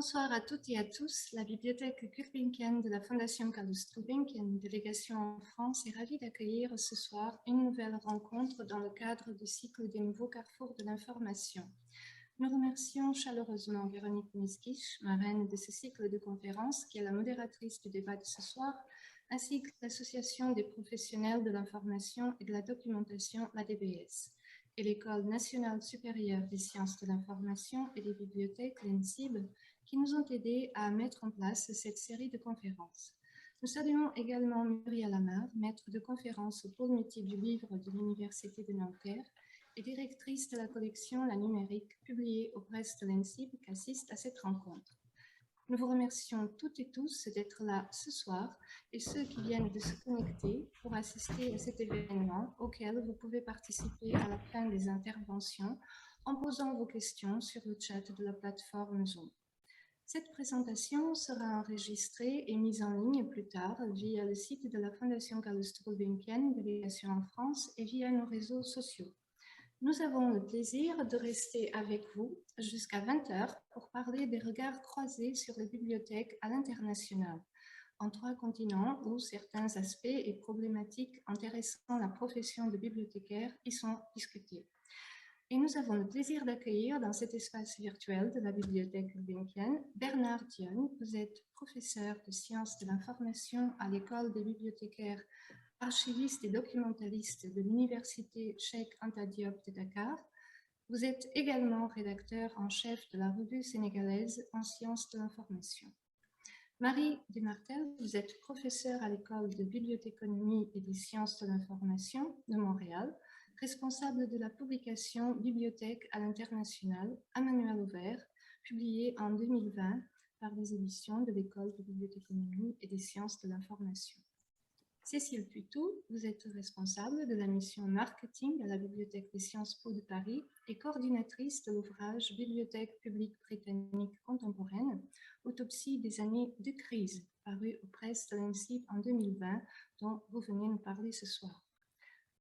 Bonsoir à toutes et à tous. La bibliothèque Gulbenkian de la Fondation Carlos Gulbenkian, délégation en France, est ravie d'accueillir ce soir une nouvelle rencontre dans le cadre du cycle des nouveaux carrefours de l'information. Nous remercions chaleureusement Véronique Miskic, marraine de ce cycle de conférences, qui est la modératrice du débat de ce soir, ainsi que l'Association des professionnels de l'information et de la documentation, la DBS, et l'École nationale supérieure des sciences de l'information et des bibliothèques, l'ENSIB, qui nous ont aidés à mettre en place cette série de conférences. Nous saluons également Muriel Amar, maître de conférence au pôle métier du livre de l'Université de Nanterre et directrice de la collection La Numérique, publiée aux presses de l'ENSIB, qui assiste à cette rencontre. Nous vous remercions toutes et tous d'être là ce soir et ceux qui viennent de se connecter pour assister à cet événement auquel vous pouvez participer à la fin des interventions en posant vos questions sur le chat de la plateforme Zoom. Cette présentation sera enregistrée et mise en ligne plus tard via le site de la Fondation Carlos Gulbenkian, délégation en France, et via nos réseaux sociaux. Nous avons le plaisir de rester avec vous jusqu'à 20 h pour parler des regards croisés sur les bibliothèques à l'international, en 3 continents où certains aspects et problématiques intéressant la profession de bibliothécaire y sont discutés. Et nous avons le plaisir d'accueillir dans cet espace virtuel de la bibliothèque Gulbenkian Bernard Dionne. Vous êtes professeur de sciences de l'information à l'école des bibliothécaires, archiviste et documentaliste de l'Université Cheikh Anta Diop de Dakar. Vous êtes également rédacteur en chef de la revue sénégalaise en sciences de l'information. Marie Desmartel, vous êtes professeure à l'école de bibliothéconomie et des sciences de l'information de Montréal, responsable de la publication Bibliothèque à l'international à manuel ouvert, publiée en 2020 par les éditions de l'École de bibliothéconomie et des sciences de l'information. Cécile Putou, vous êtes responsable de la mission marketing à la Bibliothèque des Sciences Po de Paris et coordinatrice de l'ouvrage Bibliothèque publique britannique contemporaine, autopsie des années de crise, paru aux presses de l'ENSIB en 2020, dont vous venez nous parler ce soir.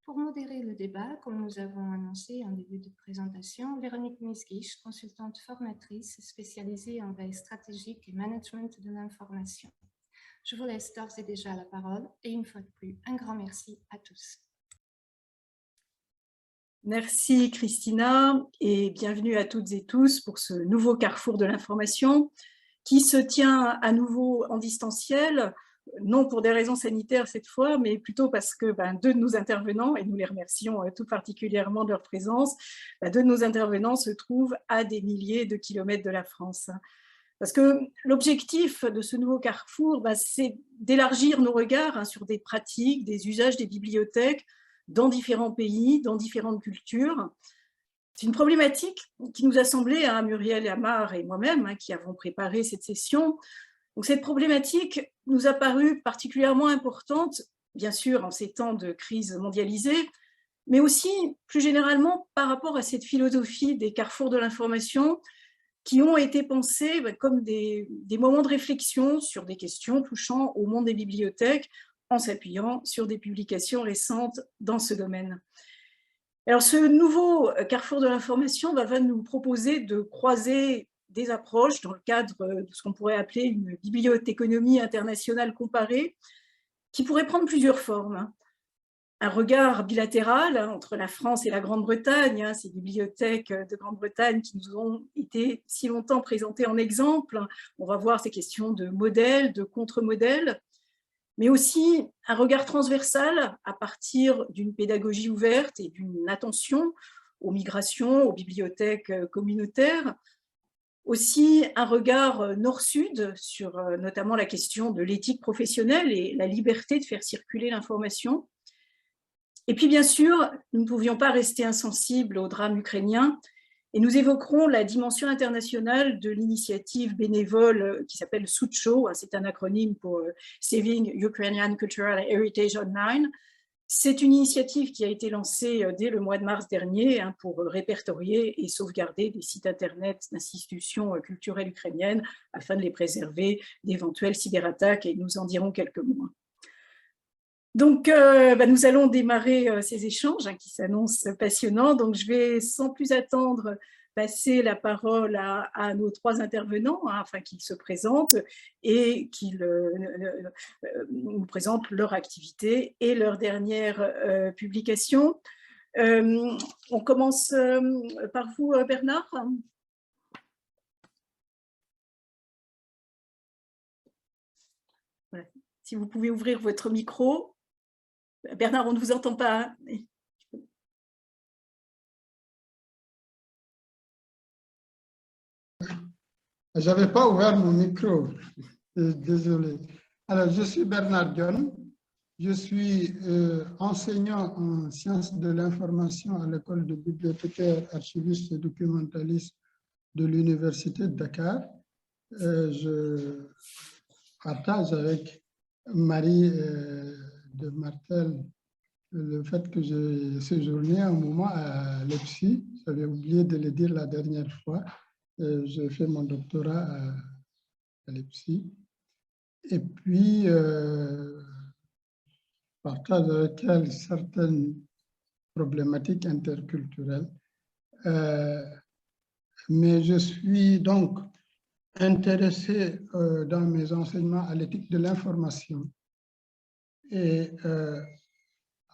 Pour modérer le débat, comme nous avons annoncé en début de présentation, Véronique Miskic, consultante formatrice spécialisée en veille stratégique et management de l'information. Je vous laisse d'ores et déjà la parole et une fois de plus, un grand merci à tous. Merci Christina et bienvenue à toutes et tous pour ce nouveau carrefour de l'information qui se tient à nouveau en distanciel, non pour des raisons sanitaires cette fois, mais plutôt parce que deux de nos intervenants, et nous les remercions tout particulièrement de leur présence, deux de nos intervenants se trouvent à des milliers de kilomètres de la France. Parce que l'objectif de ce nouveau carrefour, c'est d'élargir nos regards sur des pratiques, des usages des bibliothèques dans différents pays, dans différentes cultures. C'est une problématique qui nous a semblé, Muriel Amar et moi-même, qui avons préparé cette session. Donc cette problématique nous a paru particulièrement importante, bien sûr en ces temps de crise mondialisée, mais aussi plus généralement par rapport à cette philosophie des carrefours de l'information qui ont été pensés comme des moments de réflexion sur des questions touchant au monde des bibliothèques en s'appuyant sur des publications récentes dans ce domaine. Alors ce nouveau carrefour de l'information va nous proposer de croiser des approches dans le cadre de ce qu'on pourrait appeler une bibliothéconomie internationale comparée qui pourrait prendre plusieurs formes. Un regard bilatéral entre la France et la Grande-Bretagne, ces bibliothèques de Grande-Bretagne qui nous ont été si longtemps présentées en exemple. On va voir ces questions de modèles, de contre-modèles, mais aussi un regard transversal à partir d'une pédagogie ouverte et d'une attention aux migrations, aux bibliothèques communautaires. Aussi un regard nord-sud sur notamment la question de l'éthique professionnelle et la liberté de faire circuler l'information. Et puis bien sûr, nous ne pouvions pas rester insensibles au drame ukrainien et nous évoquerons la dimension internationale de l'initiative bénévole qui s'appelle SUCHO, c'est un acronyme pour Saving Ukrainian Cultural Heritage Online. C'est une initiative qui a été lancée dès le mois de mars dernier pour répertorier et sauvegarder des sites internet d'institutions culturelles ukrainiennes afin de les préserver d'éventuelles cyberattaques et nous en dirons quelques mots. Donc, nous allons démarrer ces échanges qui s'annoncent passionnants. Donc, je vais sans plus attendre passer la parole à nos trois intervenants, hein, afin qu'ils se présentent et qu'ils nous présentent leur activité et leur dernière publication. On commence par vous, Bernard. Voilà. Si vous pouvez ouvrir votre micro. Bernard, on ne vous entend pas. Je n'avais pas ouvert mon micro, désolé. Alors, je suis Bernard Dione, je suis enseignant en sciences de l'information à l'école de bibliothécaires, archivistes et documentalistes de l'Université de Dakar. Je partage avec Marie de Martel le fait que j'ai séjourné un moment à Leipzig. J'avais oublié de le dire la dernière fois. J'ai fait mon doctorat à Leipzig. Et puis, partage avec elle certaines problématiques interculturelles. Mais je suis donc intéressé dans mes enseignements à l'éthique de l'information et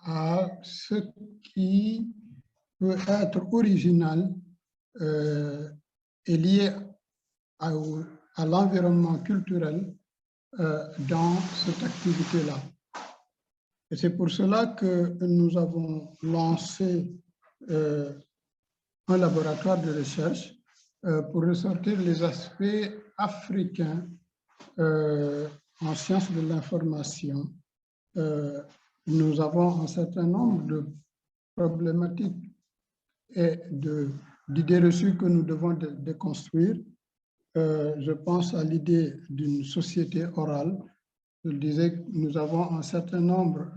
à ce qui peut être original et lié à l'environnement culturel dans cette activité-là. Et c'est pour cela que nous avons lancé un laboratoire de recherche pour ressortir les aspects africains en sciences de l'information. Nous avons un certain nombre de problématiques et d'idées reçues que nous devons déconstruire. Je pense à l'idée d'une société orale. Je disais que nous avons un certain nombre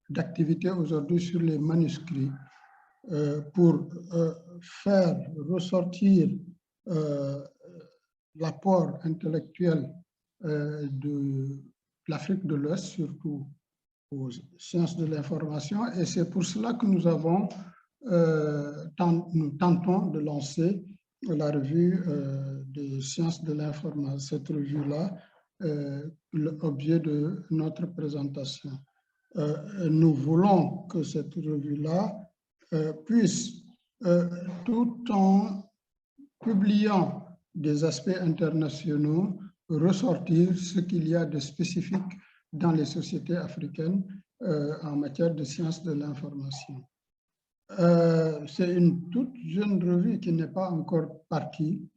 d'activités aujourd'hui sur les manuscrits pour faire ressortir l'apport intellectuel de l'Afrique de l'Ouest, surtout aux sciences de l'information. Et c'est pour cela que nous avons, nous tentons de lancer la revue des sciences de l'information. Cette revue-là, l'objet de notre présentation. Nous voulons que cette revue-là puisse, tout en publiant des aspects internationaux, ressortir ce qu'il y a de spécifique dans les sociétés africaines en matière de sciences de l'information. C'est une toute jeune revue qui n'est pas encore partie.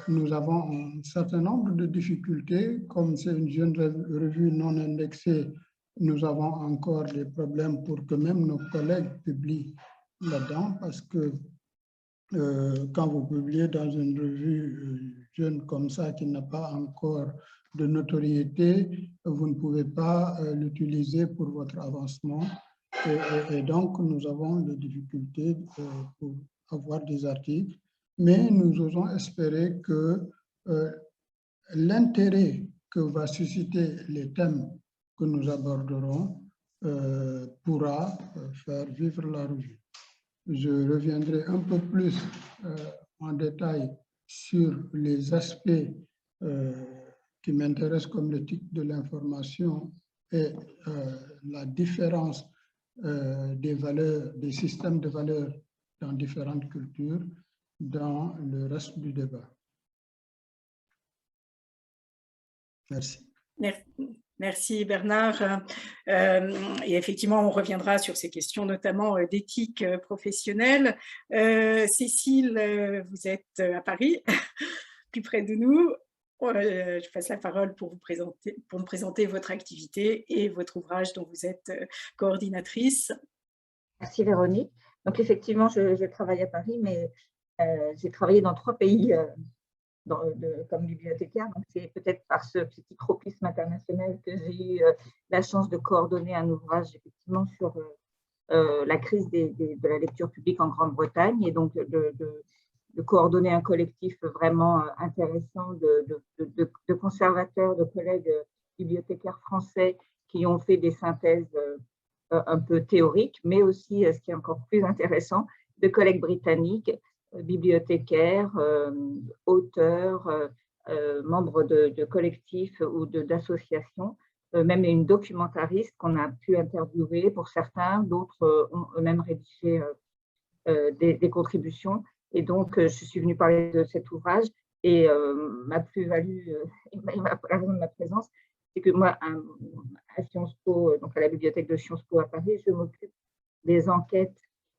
Nous avons un certain nombre de difficultés. Comme c'est une jeune revue non indexée, nous avons encore des problèmes pour que même nos collègues publient là-dedans, parce que quand vous publiez dans une revue jeune comme ça, qui n'a pas encore de notoriété, vous ne pouvez pas l'utiliser pour votre avancement. Et donc, nous avons des difficultés pour avoir des articles, mais nous osons espérer que l'intérêt que va susciter les thèmes que nous aborderons pourra faire vivre la revue. Je reviendrai un peu plus en détail sur les aspects qui m'intéressent comme l'éthique de l'information et la différence des valeurs, des systèmes de valeurs dans différentes cultures dans le reste du débat. Merci. Merci Bernard. Et effectivement, on reviendra sur ces questions, notamment d'éthique professionnelle. Cécile, vous êtes à Paris, plus près de nous. Je passe la parole pour nous présenter votre activité et votre ouvrage dont vous êtes coordinatrice. Merci Véronique. Donc effectivement, je travaille à Paris, mais j'ai travaillé dans 3 pays comme bibliothécaire. Donc c'est peut-être par ce petit tropisme international que j'ai eu la chance de coordonner un ouvrage effectivement sur la crise de la lecture publique en Grande-Bretagne, et donc de coordonner un collectif vraiment intéressant de conservateurs, de collègues bibliothécaires français qui ont fait des synthèses un peu théoriques, mais aussi, ce qui est encore plus intéressant, de collègues britanniques bibliothécaires, auteurs, membres de collectifs ou d'associations, même une documentariste qu'on a pu interviewer pour certains, d'autres ont eux-mêmes rédigé des contributions. Et donc, je suis venue parler de cet ouvrage et ma plus-value, la raison de ma présence, c'est que moi, à Sciences Po, donc à la bibliothèque de Sciences Po à Paris, je m'occupe des enquêtes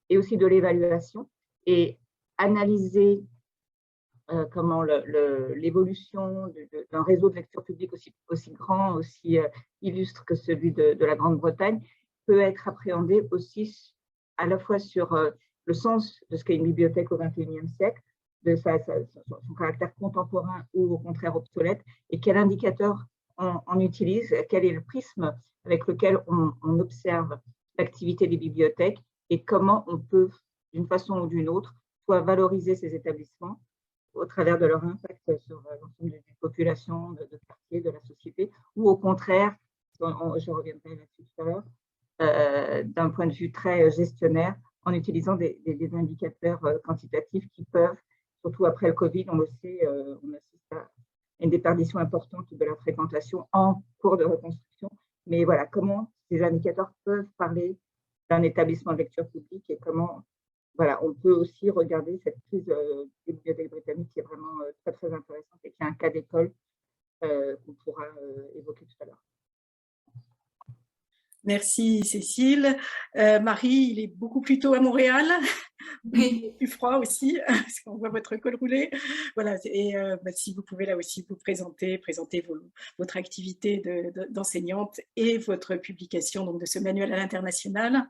et aussi de l'évaluation et analyser comment l'évolution d'un réseau de lecture publique aussi grand, aussi illustre que celui de la Grande-Bretagne peut être appréhendé aussi à la fois sur le sens de ce qu'est une bibliothèque au XXIe siècle, de son caractère contemporain ou au contraire obsolète, et quel indicateur on utilise, quel est le prisme avec lequel on observe l'activité des bibliothèques et comment on peut, d'une façon ou d'une autre, soit valoriser ces établissements au travers de leur impact sur l'ensemble des populations, de quartiers, de la société, ou au contraire, je reviendrai là-dessus tout à l'heure, d'un point de vue très gestionnaire, en utilisant des indicateurs quantitatifs qui peuvent, surtout après le Covid, on le sait, on assiste à une déperdition importante de la fréquentation en cours de reconstruction. Mais voilà, comment ces indicateurs peuvent parler d'un établissement de lecture publique et comment voilà, on peut aussi regarder cette crise des bibliothèques britanniques qui est vraiment très, très intéressante et qui est un cas d'école qu'on pourra évoquer tout à l'heure. Merci Cécile. Marie, il est beaucoup plus tôt à Montréal, Oui. plus froid aussi, parce qu'on voit votre col roulé. Voilà, et si vous pouvez là aussi vous présenter votre activité d'enseignante et votre publication donc, de ce manuel à l'international.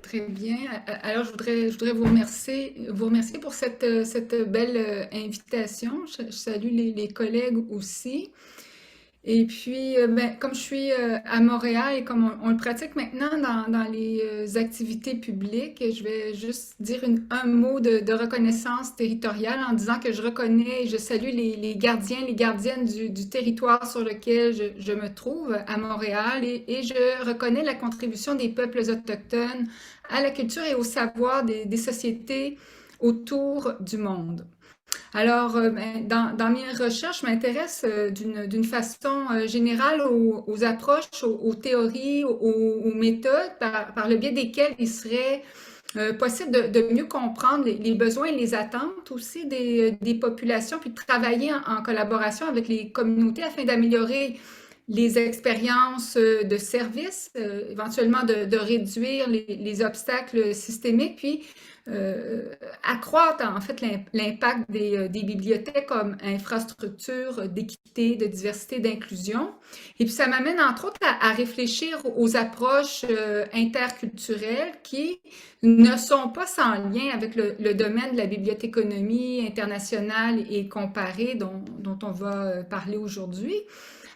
Très bien. Alors, je voudrais vous remercier pour cette belle invitation. Je salue les collègues aussi. Et puis, comme je suis à Montréal et comme on le pratique maintenant dans les activités publiques, je vais juste dire un mot de reconnaissance territoriale en disant que je reconnais et je salue les gardiens, les gardiennes du territoire sur lequel je me trouve à Montréal et je reconnais la contribution des peuples autochtones à la culture et au savoir des sociétés autour du monde. Alors, dans mes recherches, je m'intéresse d'une façon générale aux approches, aux théories, aux méthodes par le biais desquelles il serait possible de mieux comprendre les besoins et les attentes aussi des populations, puis de travailler en collaboration avec les communautés afin d'améliorer les expériences de service, éventuellement de réduire les obstacles systémiques, puis accroître en fait l'impact des bibliothèques comme infrastructure d'équité, de diversité, d'inclusion. Et puis ça m'amène entre autres à réfléchir aux approches interculturelles qui ne sont pas sans lien avec le domaine de la bibliothéconomie internationale et comparée dont on va parler aujourd'hui.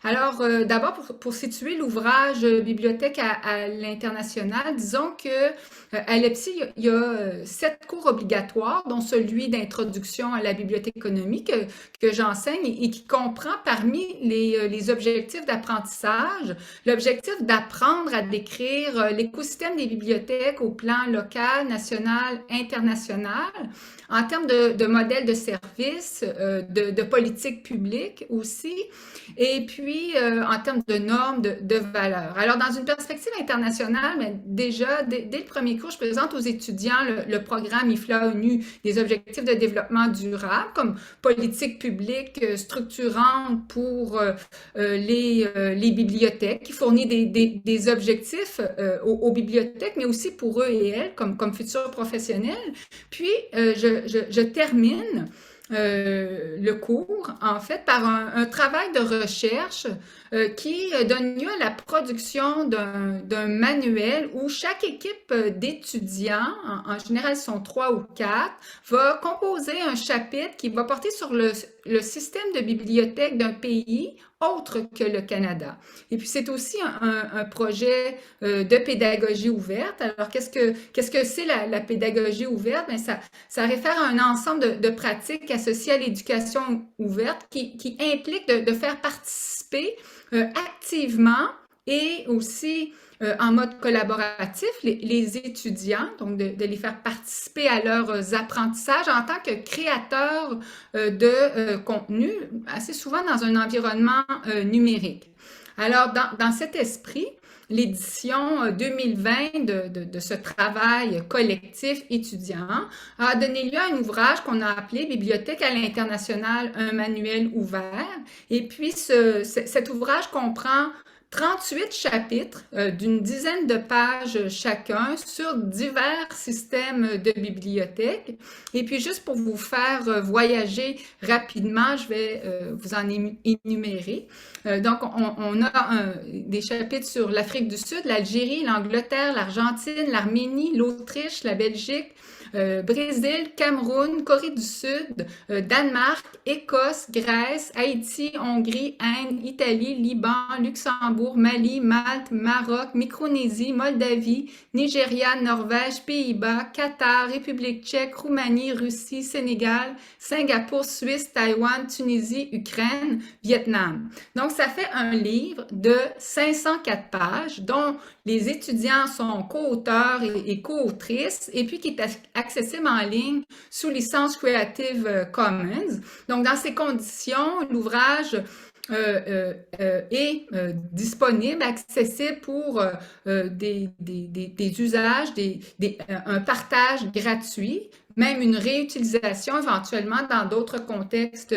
Alors, d'abord, pour situer l'ouvrage Bibliothèque à l'international, disons que à l'EPSI, il y a 7 cours obligatoires, dont celui d'introduction à la bibliothéconomie que j'enseigne et qui comprend parmi les objectifs d'apprentissage, l'objectif d'apprendre à décrire l'écosystème des bibliothèques au plan local, national, international, en termes de modèles de services, de politique publique aussi, et puis en termes de normes, de valeurs. Alors, dans une perspective internationale, mais déjà, dès le premier cours, je présente aux étudiants le programme IFLA-ONU des objectifs de développement durable comme politique publique structurante pour les bibliothèques, qui fournit des objectifs aux bibliothèques, mais aussi pour eux et elles comme futurs professionnels. Puis, je termine le cours, en fait, par un travail de recherche qui donne lieu à la production d'un manuel où chaque équipe d'étudiants, en général ils sont 3 ou 4, va composer un chapitre qui va porter sur le système de bibliothèque d'un pays autre que le Canada. Et puis c'est aussi un projet de pédagogie ouverte. Alors qu'est-ce que c'est la pédagogie ouverte? Bien, ça réfère à un ensemble de pratiques associées à l'éducation ouverte qui implique de faire participer activement et aussi en mode collaboratif les étudiants, donc de les faire participer à leurs apprentissages en tant que créateurs de contenu, assez souvent dans un environnement numérique. Alors, dans cet esprit, l'édition 2020 de ce travail collectif étudiant a donné lieu à un ouvrage qu'on a appelé Bibliothèque à l'international, un manuel ouvert. Et puis, cet ouvrage comprend 38 chapitres d'une dizaine de pages chacun sur divers systèmes de bibliothèques. Et puis, juste pour vous faire voyager rapidement, je vais vous en énumérer. Donc, on a des chapitres sur l'Afrique du Sud, l'Algérie, l'Angleterre, l'Argentine, l'Arménie, l'Autriche, la Belgique, Brésil, Cameroun, Corée du Sud, Danemark, Écosse, Grèce, Haïti, Hongrie, Inde, Italie, Liban, Luxembourg, Mali, Malte, Maroc, Micronésie, Moldavie, Nigeria, Norvège, Pays-Bas, Qatar, République tchèque, Roumanie, Russie, Sénégal, Singapour, Suisse, Taïwan, Tunisie, Ukraine, Vietnam. Donc, ça fait un livre de 504 pages dont les étudiants sont co-auteurs et co-autrices et puis qui est accessible en ligne sous licence Creative Commons. Donc, dans ces conditions, l'ouvrage est disponible, accessible pour des usages, un partage gratuit, même une réutilisation éventuellement dans d'autres contextes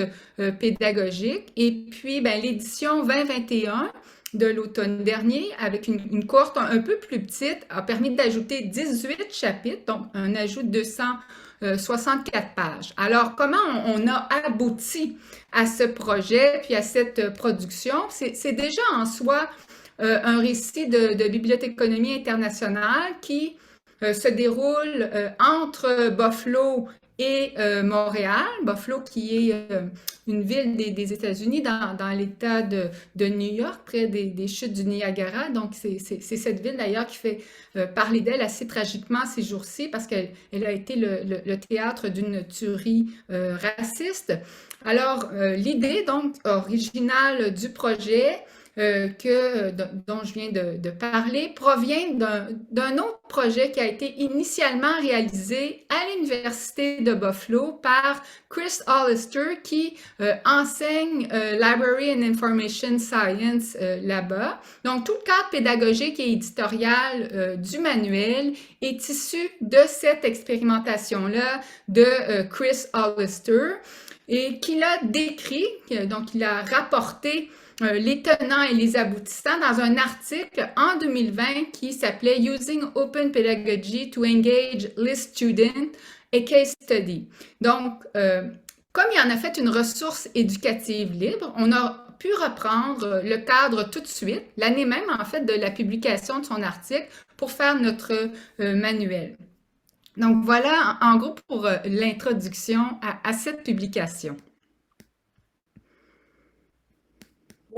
pédagogiques. Et puis, l'édition 2021 de l'automne dernier, avec une cohorte un peu plus petite, a permis d'ajouter 18 chapitres, donc un ajout de 264 pages. Alors, comment on a abouti à ce projet, puis à cette production? C'est déjà en soi un récit de bibliothéconomie internationale qui se déroule entre Buffalo et Montréal. Buffalo qui est une ville des États-Unis dans l'État de New York, près des chutes du Niagara. Donc, c'est cette ville d'ailleurs qui fait parler d'elle assez tragiquement ces jours-ci parce qu'elle a été le théâtre d'une tuerie raciste. Alors, l'idée donc originale du projet dont je viens de parler provient d'un autre projet qui a été initialement réalisé à l'Université de Buffalo par Chris Hollister qui enseigne Library and Information Science là-bas. Donc, tout le cadre pédagogique et éditorial du manuel est issu de cette expérimentation-là de Chris Hollister et qu'il a décrit, donc il a rapporté les tenants et les aboutissants dans un article en 2020 qui s'appelait « Using Open Pedagogy to Engage List Students, a Case Study ». Donc, comme il en a fait une ressource éducative libre, on a pu reprendre le cadre tout de suite, l'année même en fait de la publication de son article, pour faire notre manuel. Donc voilà en gros pour l'introduction à cette publication.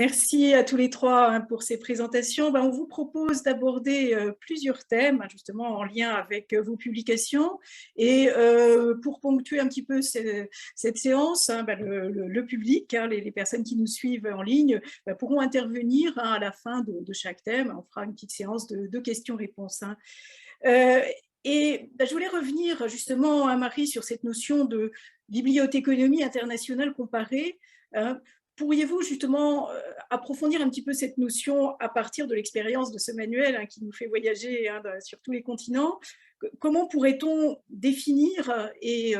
Merci à tous les trois pour ces présentations. On vous propose d'aborder plusieurs thèmes, justement en lien avec vos publications. Et pour ponctuer un petit peu cette séance, le public, les personnes qui nous suivent en ligne, pourront intervenir à la fin de chaque thème. On fera une petite séance de questions-réponses. Et je voulais revenir justement, Marie, sur cette notion de bibliothéconomie internationale comparée. Pourriez-vous justement approfondir un petit peu cette notion à partir de l'expérience de ce manuel qui nous fait voyager sur tous les continents? Comment pourrait-on définir et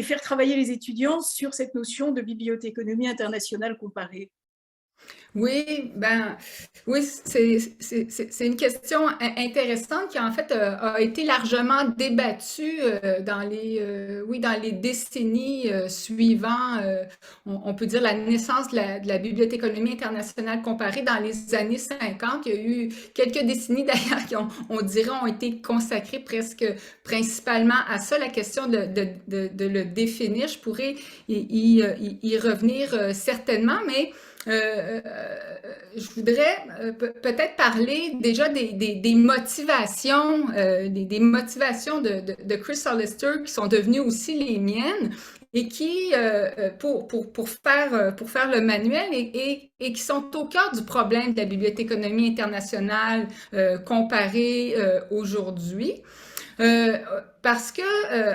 faire travailler les étudiants sur cette notion de bibliothéconomie internationale comparée? Oui, oui, c'est une question intéressante qui en fait a été largement débattue dans les décennies suivant, on peut dire la naissance de la bibliothéconomie internationale comparée dans les années 50. Il y a eu quelques décennies d'ailleurs qui on dirait ont été consacrées presque principalement à ça, la question de le définir. Je pourrais y revenir certainement, mais je voudrais peut-être parler déjà des motivations, des motivations de Chris Hollister qui sont devenues aussi les miennes et qui, pour faire le manuel et et qui sont au cœur du problème de la bibliothéconomie internationale comparée aujourd'hui. Parce que,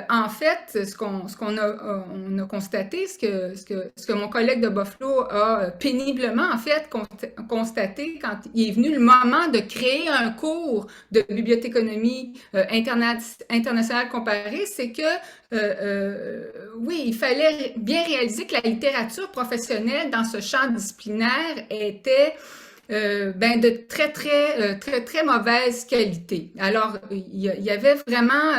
en fait, ce qu'on a constaté, ce que mon collègue de Buffalo a péniblement, en fait, constaté quand il est venu le moment de créer un cours de bibliothéconomie internationale comparée, c'est que, oui, il fallait bien réaliser que la littérature professionnelle dans ce champ disciplinaire était de très mauvaise qualité. Alors, il y avait vraiment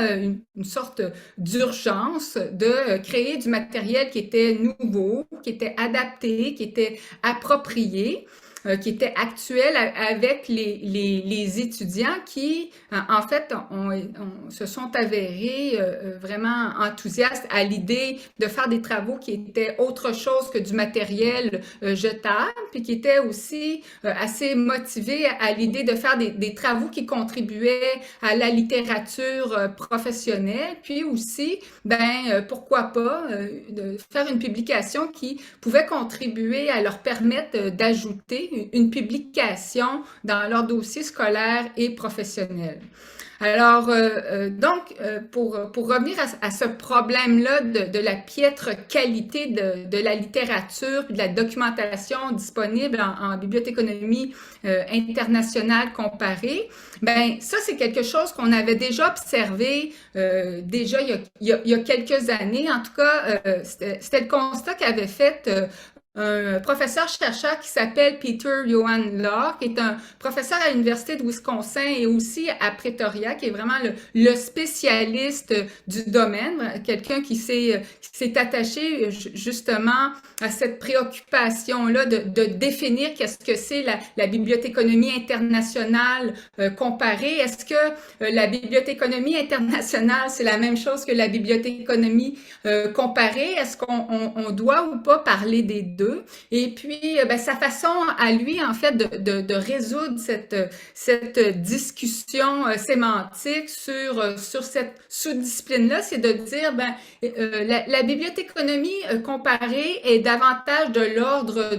une sorte d'urgence de créer du matériel qui était nouveau, qui était adapté, qui était approprié, qui était actuel avec les étudiants qui, en fait, se sont avérés vraiment enthousiastes à l'idée de faire des travaux qui étaient autre chose que du matériel jetable, puis qui étaient aussi assez motivés à l'idée de faire des travaux qui contribuaient à la littérature professionnelle, puis aussi, pourquoi pas, de faire une publication qui pouvait contribuer à leur permettre d'ajouter une publication dans leur dossier scolaire et professionnel. Alors, pour revenir à ce problème-là de la piètre qualité de la littérature et de la documentation disponible en bibliothéconomie internationale comparée, ça, c'est quelque chose qu'on avait déjà observé déjà il y a quelques années. En tout cas, c'était le constat qu'avait fait un professeur-chercheur qui s'appelle Peter Johan Law, qui est un professeur à l'Université de Wisconsin et aussi à Pretoria, qui est vraiment le spécialiste du domaine, quelqu'un qui s'est attaché justement à cette préoccupation-là de définir qu'est-ce que c'est la bibliothéconomie internationale comparée. Est-ce que la bibliothéconomie internationale, c'est la même chose que la bibliothéconomie comparée? Est-ce qu'on doit ou pas parler des deux? Et puis, sa façon à lui, en fait, de résoudre cette discussion sémantique sur cette sous-discipline-là, c'est de dire, la bibliothéconomie comparée est davantage de l'ordre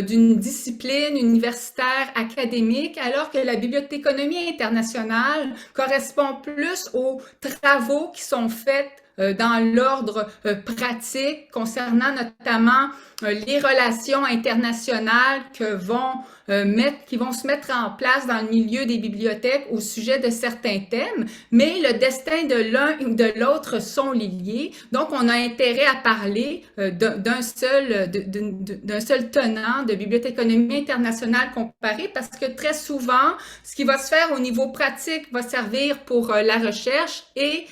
d'une discipline universitaire académique, alors que la bibliothéconomie internationale correspond plus aux travaux qui sont faits dans l'ordre pratique concernant notamment les relations internationales qui vont se mettre en place dans le milieu des bibliothèques au sujet de certains thèmes, mais le destin de l'un ou de l'autre sont liés. Donc, on a intérêt à parler d'un seul tenant de bibliothéconomie internationale comparée parce que très souvent, ce qui va se faire au niveau pratique va servir pour la recherche et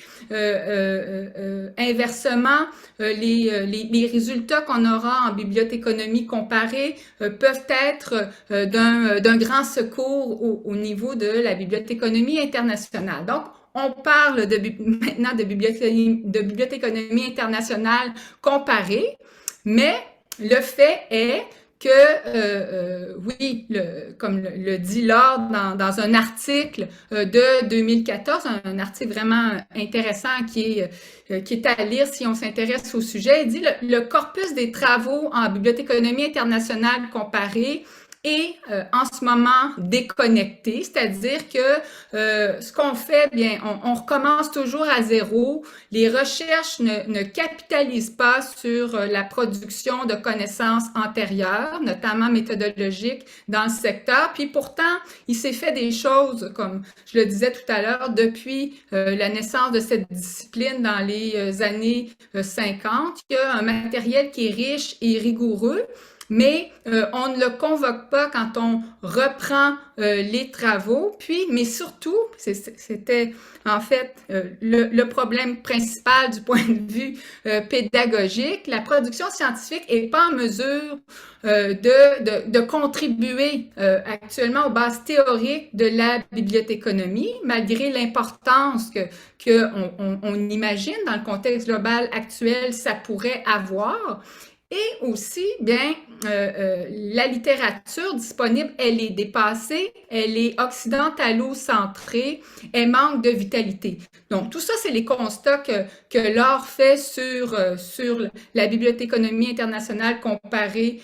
inversement, les résultats qu'on aura en bibliothéconomie comparée peuvent être d'un grand secours au niveau de la bibliothéconomie internationale. Donc, on parle maintenant de bibliothéconomie internationale comparée, mais le fait est que, oui, comme le dit Laure dans un article de 2014, un article vraiment intéressant qui est à lire si on s'intéresse au sujet, il dit le corpus des travaux en bibliothéconomie internationale comparée est en ce moment déconnecté, c'est-à-dire que ce qu'on fait, on recommence toujours à zéro. Les recherches ne capitalisent pas sur la production de connaissances antérieures, notamment méthodologiques dans le secteur. Puis pourtant, il s'est fait des choses, comme je le disais tout à l'heure, depuis la naissance de cette discipline dans les années 50. Il y a un matériel qui est riche et rigoureux, mais on ne le convoque pas quand on reprend les travaux. Puis, mais surtout, c'était en fait le problème principal du point de vue pédagogique. La production scientifique n'est pas en mesure de contribuer actuellement aux bases théoriques de la bibliothéconomie, malgré l'importance qu'on imagine dans le contexte global actuel ça pourrait avoir. Et aussi, bien, la littérature disponible, elle est dépassée, elle est occidentalo-centrée, elle manque de vitalité. Donc, tout ça, c'est les constats que Laure fait sur la bibliothéconomie internationale comparée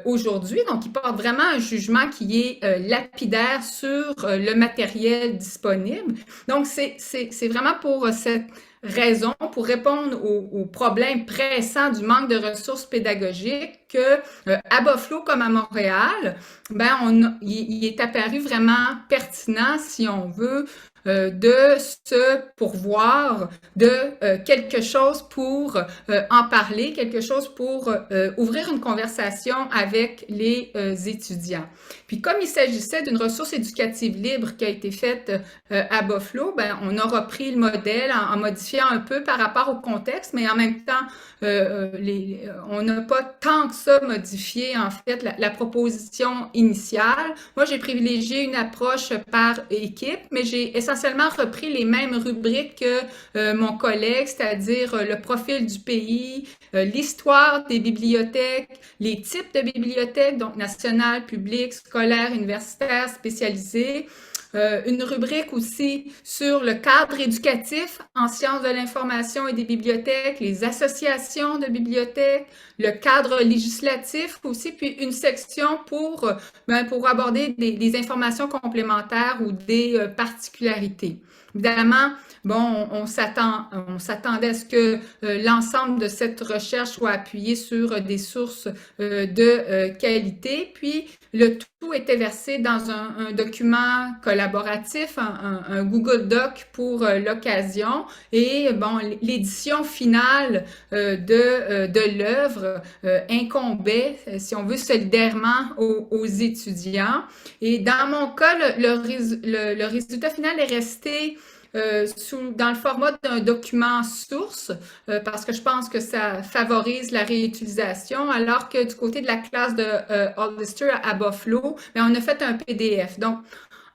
aujourd'hui. Donc, il porte vraiment un jugement qui est lapidaire sur le matériel disponible. Donc, c'est vraiment pour cette raison, pour répondre aux problèmes pressants du manque de ressources pédagogiques, que à Buffalo comme à Montréal, ben il est apparu vraiment pertinent, si on veut, de se pourvoir de quelque chose pour en parler, quelque chose pour ouvrir une conversation avec les étudiants. Puis comme il s'agissait d'une ressource éducative libre qui a été faite à Buffalo, ben, on a repris le modèle en modifiant un peu par rapport au contexte, mais en même temps, on n'a pas tant que ça modifié, en fait, la proposition initiale. Moi, j'ai privilégié une approche par équipe, mais j'ai essentiellement repris les mêmes rubriques que mon collègue, c'est-à-dire le profil du pays, l'histoire des bibliothèques, les types de bibliothèques, donc nationales, publiques, scolaires, universitaires, spécialisées. Une rubrique aussi sur le cadre éducatif en sciences de l'information et des bibliothèques, les associations de bibliothèques, le cadre législatif aussi, puis une section pour aborder des informations complémentaires ou des particularités. Évidemment, bon, on s'attendait à ce que l'ensemble de cette recherche soit appuyé sur des sources de qualité, puis le tout était versé dans un document collaboratif, un Google Doc pour l'occasion, et bon, l'édition finale de l'œuvre incombait, si on veut, solidairement aux étudiants. Et dans mon cas, le résultat final est resté dans le format d'un document source, parce que je pense que ça favorise la réutilisation, alors que du côté de la classe de Hollister à Buffalo, on a fait un PDF. Donc,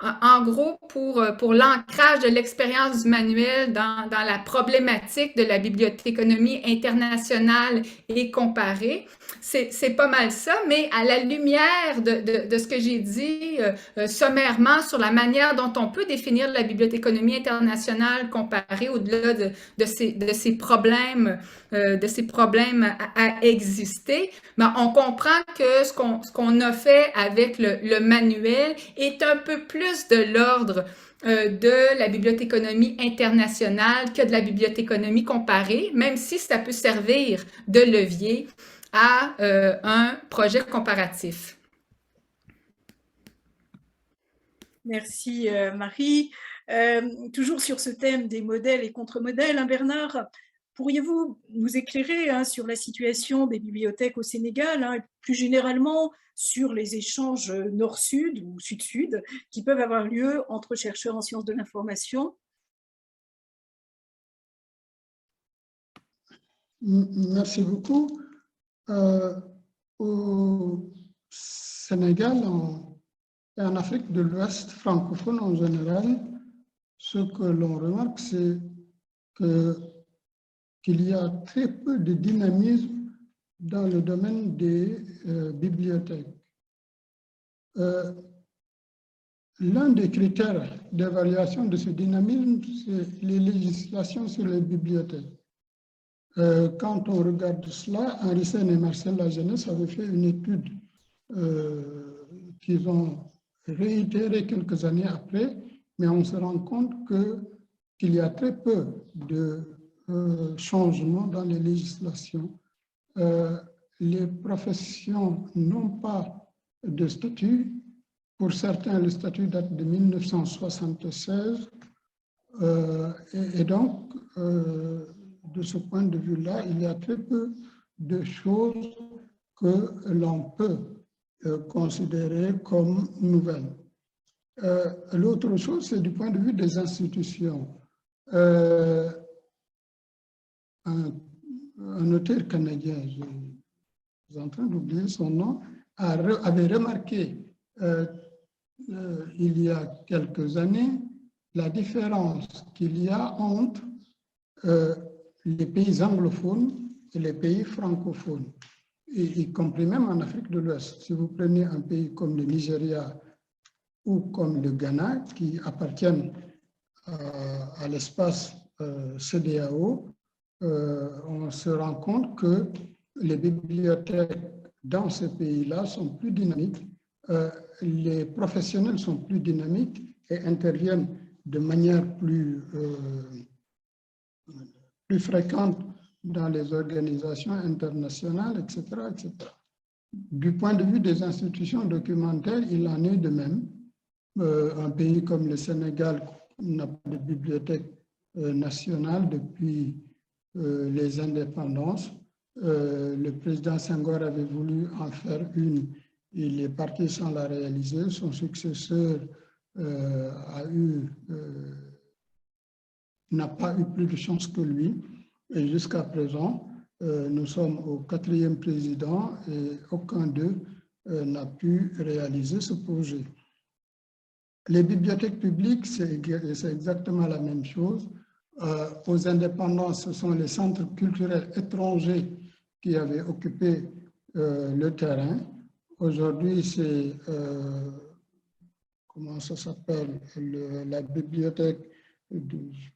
en gros, pour l'ancrage de l'expérience du manuel dans la problématique de la bibliothéconomie internationale et comparée, c'est pas mal ça, mais à la lumière de ce que j'ai dit sommairement sur la manière dont on peut définir la bibliothéconomie internationale comparée au-delà de ces problèmes à exister, on comprend que ce qu'on a fait avec le manuel est un peu plus de l'ordre de la bibliothéconomie internationale que de la bibliothéconomie comparée, même si ça peut servir de levier à un projet comparatif. Merci Marie. Toujours sur ce thème des modèles et contre-modèles, Bernard, pourriez-vous nous éclairer sur la situation des bibliothèques au Sénégal et plus généralement sur les échanges nord-sud ou sud-sud qui peuvent avoir lieu entre chercheurs en sciences de l'information? Merci beaucoup. Au Sénégal et en Afrique de l'Ouest francophone en général, ce que l'on remarque, c'est qu'il y a très peu de dynamisme dans le domaine des bibliothèques. L'un des critères d'évaluation de ce dynamisme, c'est les législations sur les bibliothèques. Quand on regarde cela, Henri Sen et Marcel Lajeunesse avaient fait une étude qu'ils ont réitérée quelques années après, mais on se rend compte qu'il y a très peu de changements dans les législations. Les professions n'ont pas de statut. Pour certains, le statut date de 1976. Et donc, de ce point de vue-là, il y a très peu de choses que l'on peut considérer comme nouvelles. L'autre chose, c'est du point de vue des institutions. Un auteur canadien, je suis en train d'oublier son nom, avait remarqué il y a quelques années la différence qu'il y a entre les pays anglophones et les pays francophones. y compris même en Afrique de l'Ouest. Si vous prenez un pays comme le Nigeria ou comme le Ghana, qui appartiennent à l'espace CEDEAO, on se rend compte que les bibliothèques dans ces pays-là sont plus dynamiques, les professionnels sont plus dynamiques et interviennent de manière plus fréquente dans les organisations internationales, etc., etc. Du point de vue des institutions documentaires, il en est de même. Un pays comme le Sénégal n'a pas de bibliothèque nationale depuis les indépendances. Le président Senghor avait voulu en faire une. Il est parti sans la réaliser. Son successeur n'a pas eu plus de chance que lui. Et jusqu'à présent, nous sommes au 4e président et aucun d'eux n'a pu réaliser ce projet. Les bibliothèques publiques, c'est exactement la même chose. Aux indépendances, ce sont les centres culturels étrangers qui avaient occupé le terrain. Aujourd'hui, c'est, comment ça s'appelle, la bibliothèque du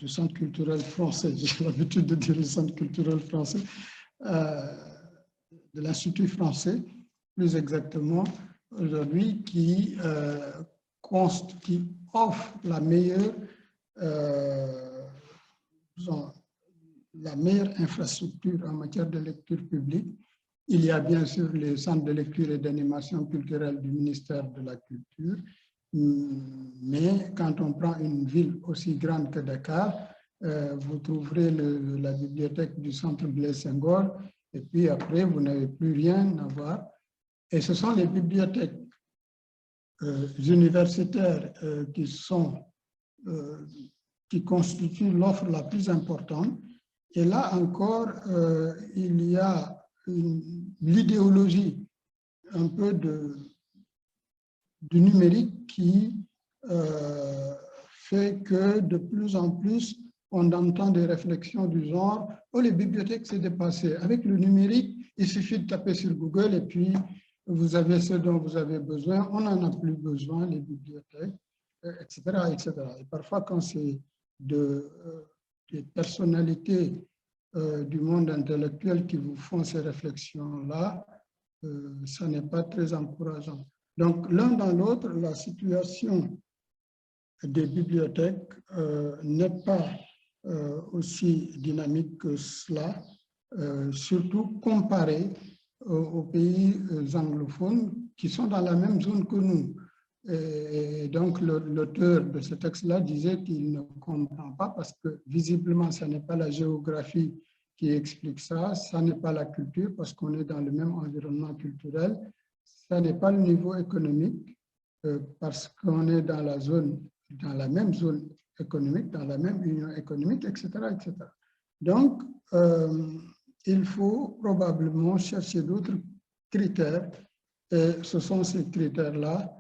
centre culturel français, j'ai l'habitude de dire le centre culturel français, de l'Institut français, plus exactement, aujourd'hui, qui offre la meilleure infrastructure en matière de lecture publique. Il y a bien sûr les centres de lecture et d'animation culturelle du ministère de la Culture, mais quand on prend une ville aussi grande que Dakar, vous trouverez la bibliothèque du centre Blaise Senghor, et puis après, vous n'avez plus rien à voir. Et ce sont les bibliothèques universitaires qui constituent l'offre la plus importante. Et là encore, il y a l'idéologie un peu du numérique qui fait que de plus en plus, on entend des réflexions du genre « Oh, les bibliothèques, c'est dépassé. Avec le numérique, il suffit de taper sur Google et puis vous avez ce dont vous avez besoin. On n'en a plus besoin, les bibliothèques, etc. etc. » Et parfois, quand c'est des personnalités du monde intellectuel qui vous font ces réflexions-là, ça n'est pas très encourageant. Donc, l'un dans l'autre, la situation des bibliothèques n'est pas aussi dynamique que cela, surtout comparé aux pays anglophones qui sont dans la même zone que nous. Et donc, l'auteur de ce texte-là disait qu'il ne comprend pas parce que visiblement, ce n'est pas la géographie qui explique ça, ce n'est pas la culture parce qu'on est dans le même environnement culturel, ce n'est pas le niveau économique parce qu'on est dans la même zone économique, dans la même union économique, etc. etc. Donc, il faut probablement chercher d'autres critères et ce sont ces critères-là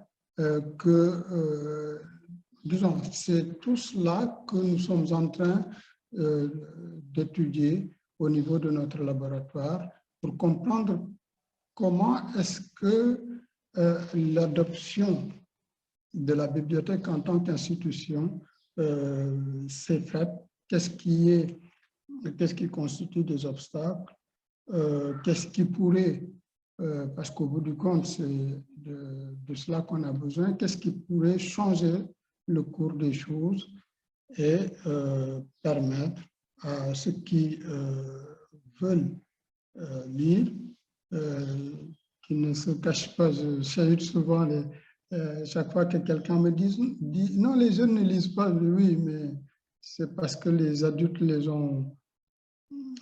disons, c'est tout cela que nous sommes en train d'étudier au niveau de notre laboratoire pour comprendre comment est-ce que l'adoption de la bibliothèque en tant qu'institution s'est faite, qu'est-ce qui constitue des obstacles, qu'est-ce qui pourrait, parce qu'au bout du compte, c'est de cela qu'on a besoin, qu'est-ce qui pourrait changer le cours des choses et permettre à ceux qui veulent lire, qui ne se cachent pas. Je salue souvent, chaque fois que quelqu'un me dit « Non, les jeunes ne lisent pas », oui, mais c'est parce que les adultes les ont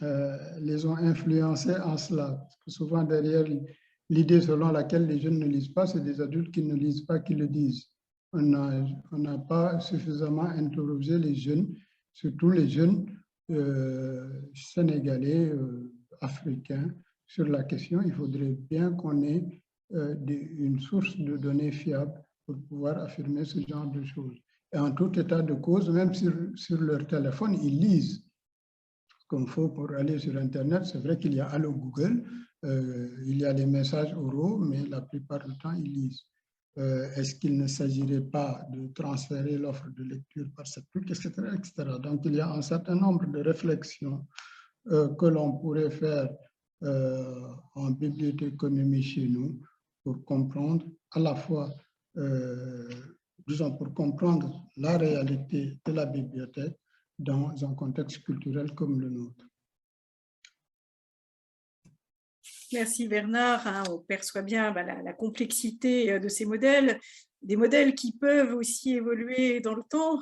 influencés en cela. Parce que souvent, derrière l'idée selon laquelle les jeunes ne lisent pas, c'est des adultes qui ne lisent pas qui le disent. On n'a pas suffisamment interrogé les jeunes, surtout les jeunes sénégalais, africains, sur la question. Il faudrait bien qu'on ait une source de données fiable pour pouvoir affirmer ce genre de choses. Et en tout état de cause, même sur leur téléphone, ils lisent. qu'il faut pour aller sur Internet. C'est vrai qu'il y a Allo Google, il y a les messages oraux, mais la plupart du temps, ils lisent. Est-ce qu'il ne s'agirait pas de transférer l'offre de lecture par cette truc, etc., etc. Donc, il y a un certain nombre de réflexions que l'on pourrait faire en bibliothéconomie chez nous pour comprendre à la fois, disons, pour comprendre la réalité de la bibliothèque dans un contexte culturel comme le nôtre. Merci Bernard. On perçoit bien la complexité de ces modèles, des modèles qui peuvent aussi évoluer dans le temps.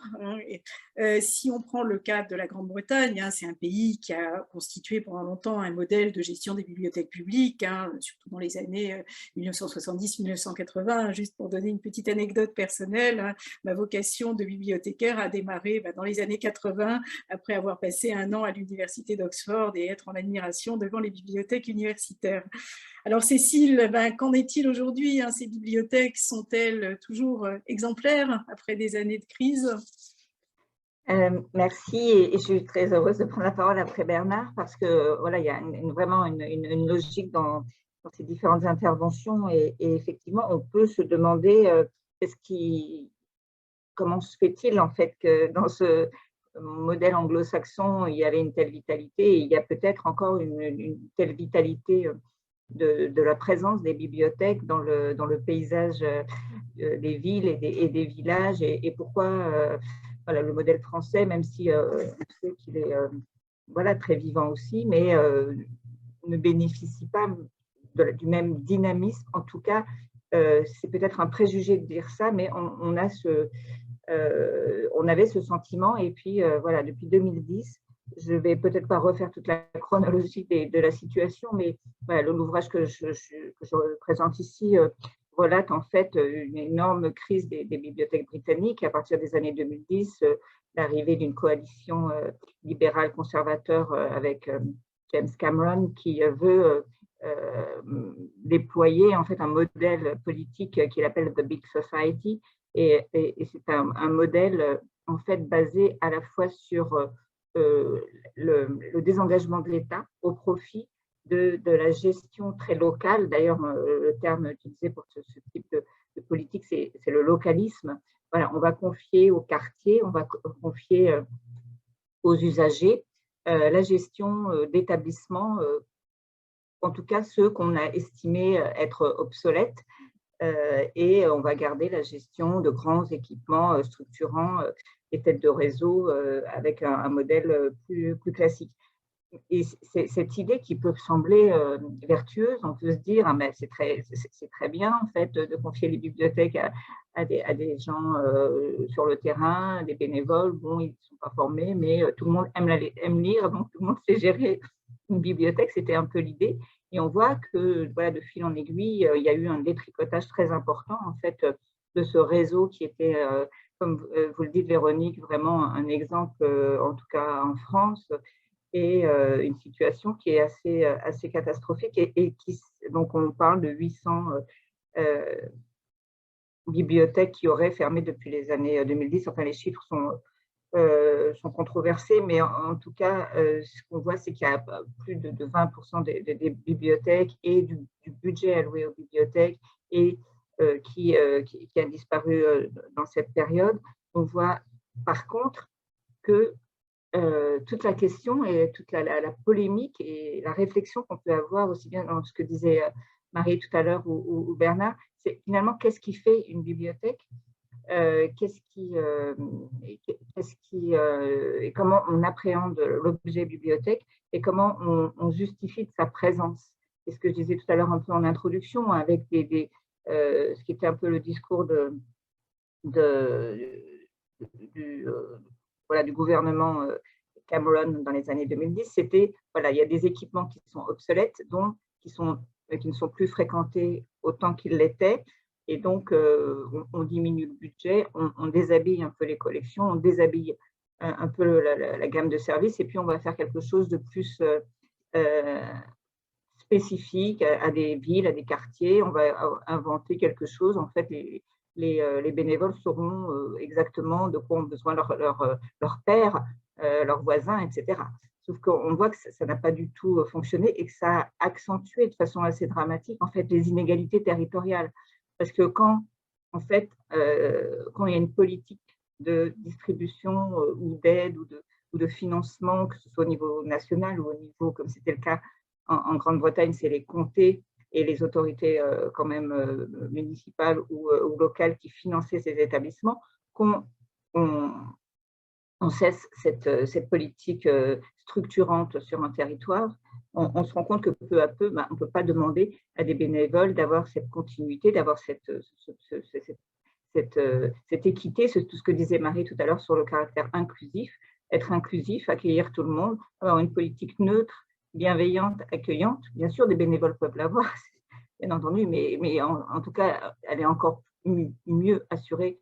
Si on prend le cas de la Grande-Bretagne, c'est un pays qui a constitué pendant longtemps un modèle de gestion des bibliothèques publiques, surtout dans les années 1970-1980. Juste pour donner une petite anecdote personnelle, ma vocation de bibliothécaire a démarré dans les années 80, après avoir passé un an à l'université d'Oxford et être en admiration devant les bibliothèques universitaires. Alors Cécile, qu'en est-il aujourd'hui? Ces bibliothèques sont-elles toujours exemplaires après des années de crise? Merci, et je suis très heureuse de prendre la parole après Bernard parce que voilà, il y a vraiment une logique dans ces différentes interventions et effectivement, on peut se demander comment se fait-il en fait que dans ce modèle anglo-saxon, il y avait une telle vitalité et il y a peut-être encore une telle vitalité de la présence des bibliothèques dans le paysage des villes et des villages et pourquoi voilà, le modèle français, même si on sait qu'il est voilà, très vivant aussi, mais ne bénéficie pas du même dynamisme. En tout cas, c'est peut-être un préjugé de dire ça, mais on avait ce sentiment. Et puis, voilà, depuis 2010, je ne vais peut-être pas refaire toute la chronologie de la situation, mais voilà, l'ouvrage que je présente ici relate en fait une énorme crise des bibliothèques britanniques à partir des années 2010, l'arrivée d'une coalition libérale conservateur avec James Cameron qui veut déployer en fait un modèle politique qu'il appelle The Big Society et c'est un modèle en fait basé à la fois sur le désengagement de l'État au profit de la gestion très locale. D'ailleurs, le terme utilisé pour ce type de politique, c'est le localisme. Voilà, on va confier au quartier, on va confier aux usagers la gestion d'établissements, en tout cas ceux qu'on a estimés être obsolètes, et on va garder la gestion de grands équipements structurants, les têtes de réseau avec un modèle plus classique. Et c'est cette idée qui peut sembler vertueuse, on peut se dire mais c'est très bien en fait de confier les bibliothèques à des gens sur le terrain, des bénévoles, bon ils ne sont pas formés mais tout le monde aime lire, donc tout le monde sait gérer une bibliothèque, c'était un peu l'idée. Et on voit que voilà, de fil en aiguille, il y a eu un détricotage très important en fait de ce réseau qui était, comme vous le dites Véronique, vraiment un exemple, en tout cas en France, et une situation qui est assez catastrophique et qui, donc on parle de 800 bibliothèques qui auraient fermé depuis les années 2010. Enfin, les chiffres sont controversés, mais en tout cas, ce qu'on voit, c'est qu'il y a plus de 20% des bibliothèques et du budget alloué aux bibliothèques et qui a disparu dans cette période. On voit par contre que toute la question et toute la polémique et la réflexion qu'on peut avoir aussi bien dans ce que disait Marie tout à l'heure ou Bernard, c'est finalement qu'est-ce qui fait une bibliothèque, et comment on appréhende l'objet bibliothèque et comment on justifie de sa présence. C'est ce que je disais tout à l'heure un peu en introduction avec ce qui était un peu le discours du gouvernement Cameron dans les années 2010, c'était, voilà, il y a des équipements qui sont obsolètes, qui ne sont plus fréquentés autant qu'ils l'étaient, et donc on diminue le budget, on déshabille un peu les collections, on déshabille un peu la gamme de services, et puis on va faire quelque chose de plus spécifique à des villes, à des quartiers, on va inventer quelque chose, en fait, les bénévoles sauront exactement de quoi ont besoin leurs pairs, leurs voisins, etc. Sauf qu'on voit que ça n'a pas du tout fonctionné et que ça a accentué de façon assez dramatique en fait les inégalités territoriales. Parce que quand en fait quand il y a une politique de distribution ou d'aide ou de financement, que ce soit au niveau national ou au niveau, comme c'était le cas en Grande-Bretagne, c'est les comtés et les autorités quand même municipales ou locales qui finançaient ces établissements, qu'on cesse cette politique structurante sur un territoire, on se rend compte que peu à peu, on ne peut pas demander à des bénévoles d'avoir cette continuité, d'avoir cette équité, tout ce que disait Marie tout à l'heure sur le caractère inclusif, être inclusif, accueillir tout le monde, avoir une politique neutre, bienveillante, accueillante. Bien sûr, des bénévoles peuvent l'avoir, bien entendu, mais en tout cas, elle est encore mieux assurée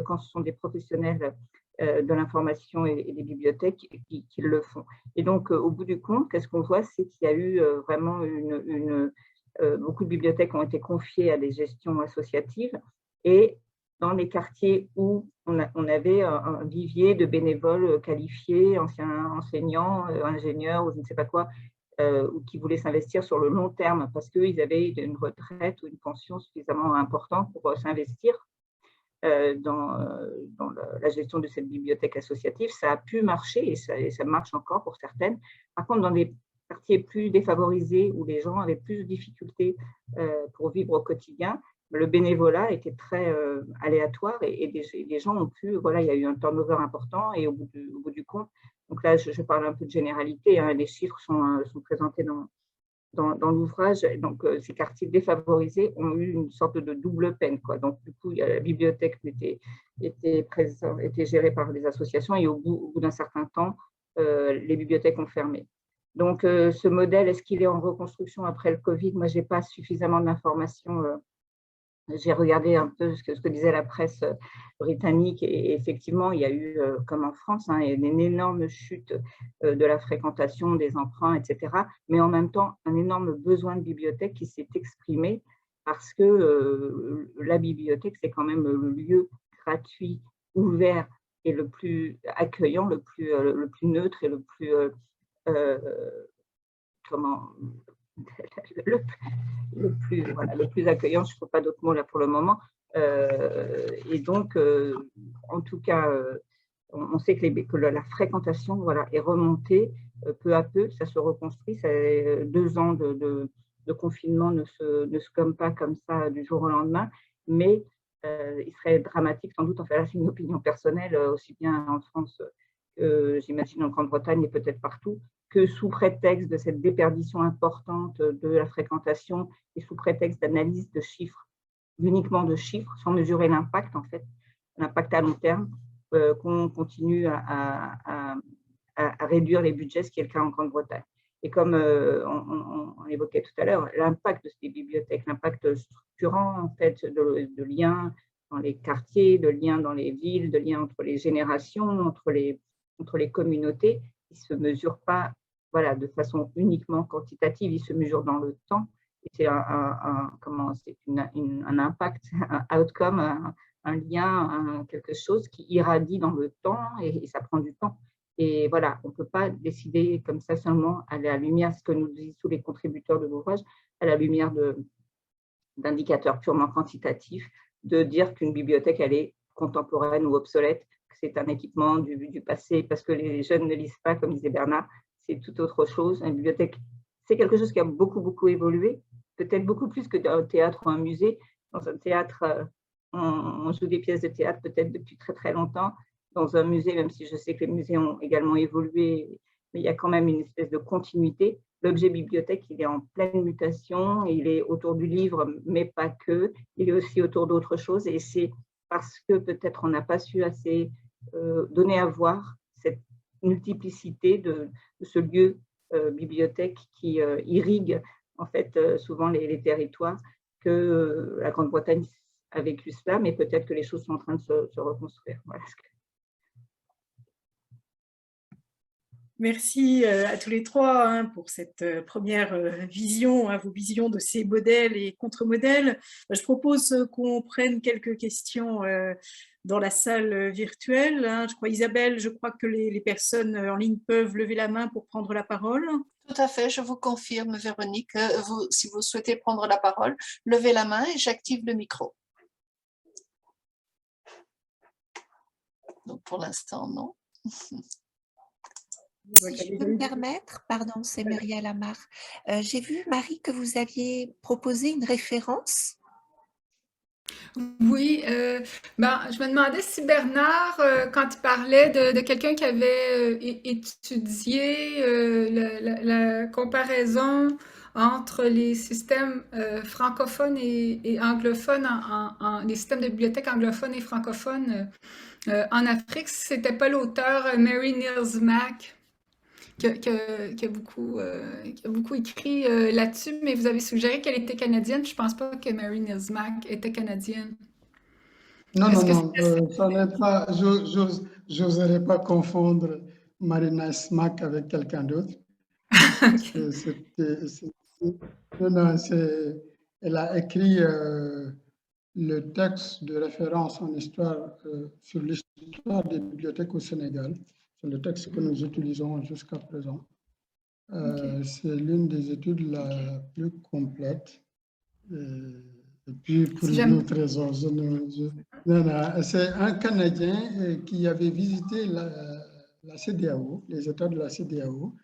quand ce sont des professionnels de l'information et des bibliothèques qui le font. Et donc, au bout du compte, qu'est-ce qu'on voit, c'est qu'il y a eu vraiment beaucoup de bibliothèques ont été confiées à des gestions associatives et dans les quartiers où on avait un vivier de bénévoles qualifiés, anciens enseignants, ingénieurs ou je ne sais pas quoi, ou qui voulaient s'investir sur le long terme parce qu'ils avaient une retraite ou une pension suffisamment importante pour s'investir dans la gestion de cette bibliothèque associative. Ça a pu marcher et ça marche encore pour certaines. Par contre, dans des quartiers plus défavorisés où les gens avaient plus de difficultés pour vivre au quotidien, le bénévolat était très aléatoire et des gens ont pu, voilà, il y a eu un turnover important et au bout du compte, donc là je parle un peu de généralité, hein, les chiffres sont présentés dans l'ouvrage. Donc ces quartiers défavorisés ont eu une sorte de double peine, quoi. Donc du coup, la bibliothèque était gérée par des associations et au bout d'un certain temps, les bibliothèques ont fermé. Donc ce modèle, est-ce qu'il est en reconstruction après le Covid? Moi, je n'ai pas suffisamment d'informations. J'ai regardé un peu ce que disait la presse britannique et effectivement, il y a eu, comme en France, hein, une énorme chute de la fréquentation, des emprunts, etc. Mais en même temps, un énorme besoin de bibliothèque qui s'est exprimé parce que la bibliothèque, c'est quand même le lieu gratuit, ouvert et le plus accueillant, le plus neutre et le plus le plus accueillant, je ne trouve pas d'autres mots là pour le moment. Et donc, en tout cas, on sait que la fréquentation, voilà, est remontée peu à peu, ça se reconstruit. 2 ans de confinement ne se gomme pas comme ça du jour au lendemain, mais il serait dramatique sans doute, enfin là c'est une opinion personnelle, aussi bien en France, j'imagine en Grande-Bretagne et peut-être partout, que sous prétexte de cette déperdition importante de la fréquentation et sous prétexte d'analyse de chiffres, uniquement de chiffres, sans mesurer l'impact en fait, l'impact à long terme, qu'on continue à réduire les budgets, ce qui est le cas en Grande-Bretagne. Et comme on évoquait tout à l'heure, l'impact de ces bibliothèques, l'impact structurant en fait de liens dans les quartiers, de liens dans les villes, de liens entre les générations, entre les communautés, il ne se mesure pas, voilà, de façon uniquement quantitative, il se mesure dans le temps. C'est un impact, un outcome, un lien, quelque chose qui irradie dans le temps et ça prend du temps. Et voilà, on ne peut pas décider comme ça seulement à la lumière, ce que nous disent tous les contributeurs de l'ouvrage, à la lumière d'indicateurs purement quantitatifs, de dire qu'une bibliothèque, elle est contemporaine ou obsolète, que c'est un équipement du passé, parce que les jeunes ne lisent pas, comme disait Bernard, c'est tout autre chose. Une bibliothèque, c'est quelque chose qui a beaucoup, beaucoup évolué, peut-être beaucoup plus que un théâtre ou un musée. Dans un théâtre, on joue des pièces de théâtre peut-être depuis très, très longtemps. Dans un musée, même si je sais que les musées ont également évolué, mais il y a quand même une espèce de continuité. L'objet bibliothèque, il est en pleine mutation, il est autour du livre, mais pas que, il est aussi autour d'autres choses et c'est parce que peut-être on n'a pas su assez donner à voir cette multiplicité de ce lieu bibliothèque qui irrigue en fait souvent les territoires, que la Grande-Bretagne a vécu cela, mais peut-être que les choses sont en train de se reconstruire. Voilà. Merci à tous les trois pour cette première vision, vos visions de ces modèles et contre-modèles. Je propose qu'on prenne quelques questions dans la salle virtuelle, hein. Je crois, Isabelle, je crois que les personnes en ligne peuvent lever la main pour prendre la parole. Tout à fait, je vous confirme, Véronique, si vous souhaitez prendre la parole, levez la main et j'active le micro. Donc, pour l'instant, non. Si je peux me permettre, pardon, c'est Maria Lamar. J'ai vu, Marie, que vous aviez proposé une référence. Oui, je me demandais si Bernard, quand il parlait de quelqu'un qui avait étudié la comparaison entre les systèmes francophones et anglophones, les systèmes de bibliothèques anglophones et francophones en Afrique, c'était pas l'auteur Mary Niels Mack qui a beaucoup écrit là-dessus, mais vous avez suggéré qu'elle était canadienne. Je pense pas que Mary Niels Mack était canadienne. Non, Est-ce non, que non, ça n'est pas, j'oserais pas confondre Marina Smack avec quelqu'un d'autre. Non, non, elle a écrit le texte de référence en histoire sur l'histoire des bibliothèques au Sénégal. C'est le texte que nous utilisons jusqu'à présent. C'est l'une des études la plus complète. Et puis, pour une autre raison, c'est un Canadien qui avait visité la CEDEAO, les États de la CEDEAO.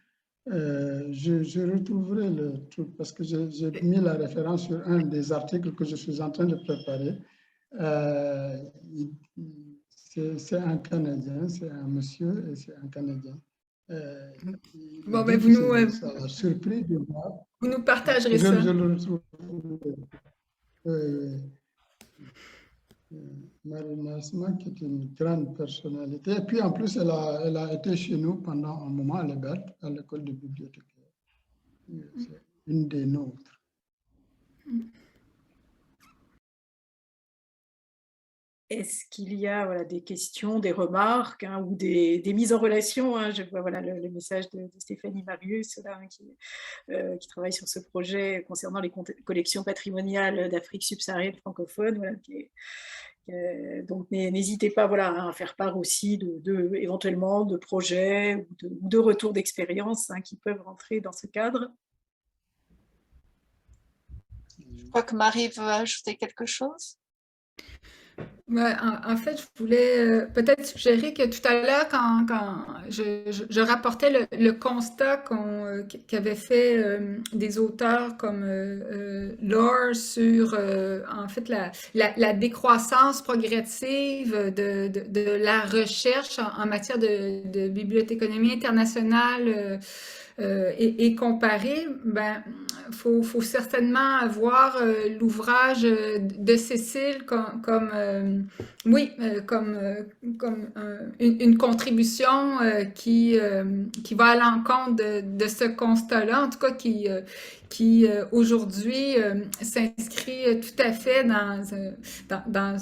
Je retrouverai le truc parce que j'ai mis la référence sur un des articles que je suis en train de préparer. C'est un Canadien, c'est un monsieur et c'est un Canadien. Bon, ben vous ça a surpris de voir. Vous nous partagerez ça. Je le retrouve. Marina Smack qui est une grande personnalité. Et puis en plus, elle a été chez nous pendant un moment à l'EBERT, à l'école de bibliothèque. C'est une des nôtres. Est-ce qu'il y a des questions, des remarques ou des mises en relation, Je vois le message de Stéphanie Marius là, qui travaille sur ce projet concernant les collections patrimoniales d'Afrique subsaharienne francophone. Donc n'hésitez pas à faire part aussi éventuellement de projets ou de retours d'expérience qui peuvent rentrer dans ce cadre. Je crois que Marie veut ajouter quelque chose. Ouais, en fait, je voulais peut-être suggérer que tout à l'heure, quand je rapportais le constat qu'avaient fait des auteurs comme Laure sur en fait la décroissance progressive de la recherche en matière de bibliothéconomie internationale et comparer, faut certainement voir l'ouvrage de Cécile comme une contribution qui va à l'encontre de ce constat-là, en tout cas qui aujourd'hui s'inscrit tout à fait dans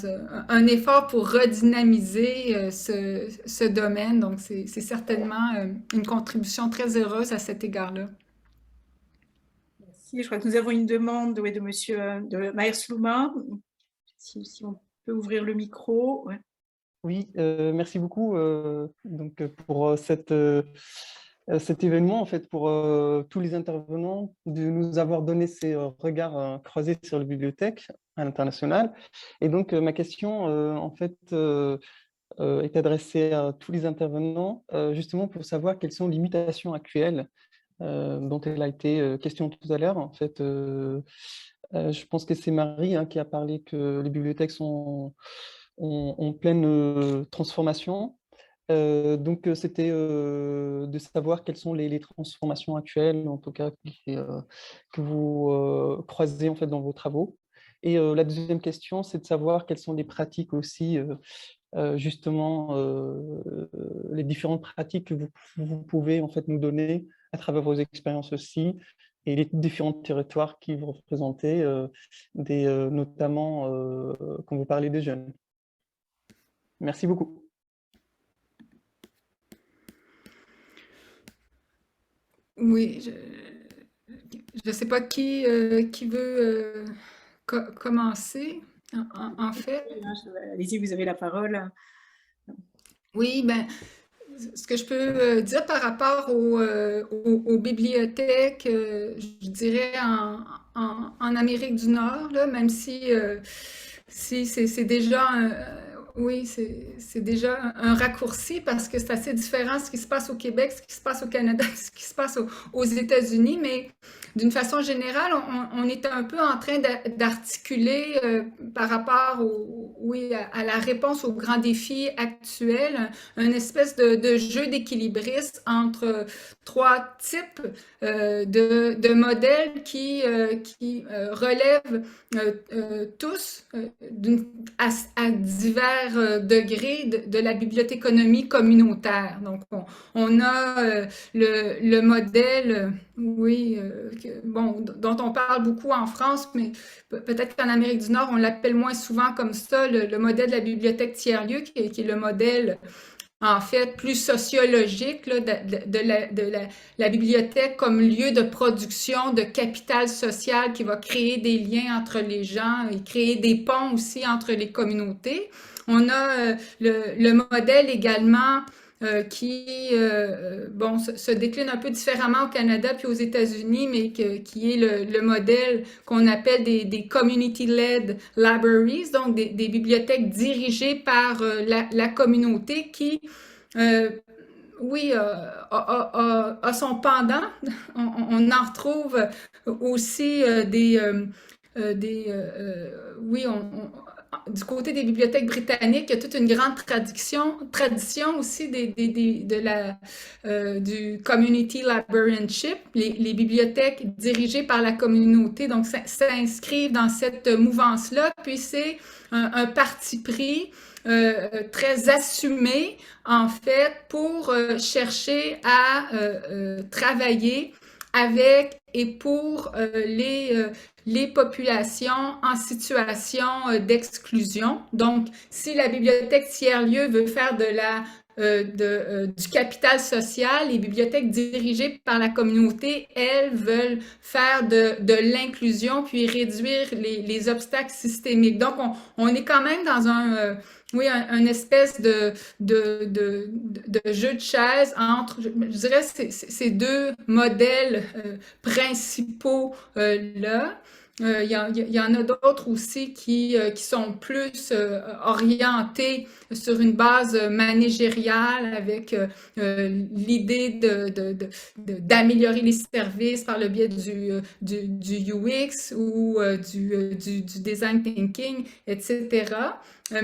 un effort pour redynamiser ce domaine. Donc, c'est certainement une contribution très heureuse à cet égard-là. Merci. Je crois que nous avons une demande de monsieur de Maher Slouma. Si on peut ouvrir le micro. Ouais. Oui, merci beaucoup donc, pour cet événement, en fait, pour tous les intervenants, de nous avoir donné ces regards croisés sur les bibliothèques à l'international. Et donc, ma question, en fait, est adressée à tous les intervenants, justement pour savoir quelles sont les mutations actuelles dont il a été question tout à l'heure. En fait, je pense que c'est Marie qui a parlé que les bibliothèques sont en pleine transformation. Donc, c'était de savoir quelles sont les transformations actuelles, en tout cas, que vous croisez en fait dans vos travaux. Et la deuxième question, c'est de savoir quelles sont les pratiques aussi, justement, les différentes pratiques que vous pouvez en fait nous donner à travers vos expériences aussi, et les différents territoires qui vous représentez, notamment quand vous parlez des jeunes. Merci beaucoup. Oui, je ne sais pas qui veut commencer. En fait, allez-y, vous avez la parole. oui, ben, ce que je peux dire par rapport aux bibliothèques, je dirais en Amérique du Nord, là, même si c'est déjà oui, c'est déjà un raccourci parce que c'est assez différent ce qui se passe au Québec, ce qui se passe au Canada, ce qui se passe aux États-Unis, mais d'une façon générale, on est un peu en train d'articuler par rapport oui, à la réponse aux grands défis actuels, une espèce de jeu d'équilibriste entre trois types de modèles qui relèvent tous à divers degrés de la bibliothéconomie communautaire. Donc, on a le modèle, oui, bon, dont on parle beaucoup en France, mais peut-être qu'en Amérique du Nord, on l'appelle moins souvent comme ça, le modèle de la bibliothèque tiers-lieu, qui est le modèle en fait, plus sociologique là, de la bibliothèque comme lieu de production de capital social qui va créer des liens entre les gens et créer des ponts aussi entre les communautés. On a le modèle également bon, se décline un peu différemment au Canada puis aux États-Unis, mais qui est le modèle qu'on appelle des community-led libraries, donc des bibliothèques dirigées par la communauté qui, oui, a son pendant. On en retrouve aussi oui, du côté des bibliothèques britanniques, il y a toute une grande tradition aussi du community librarianship, les bibliothèques dirigées par la communauté, donc s'inscrivent dans cette mouvance-là, puis c'est un parti pris très assumé, en fait, pour chercher à travailler avec et pour les populations en situation d'exclusion. Donc, si la bibliothèque tiers-lieu veut faire du capital social, les bibliothèques dirigées par la communauté, elles veulent faire de l'inclusion puis réduire les obstacles systémiques. Donc, on est quand même dans oui, un espèce de jeu de chaises entre, je dirais, ces deux modèles principaux là. Il y en a d'autres aussi qui sont plus orientés sur une base managériale avec l'idée d'améliorer les services par le biais du UX ou du design thinking, etc.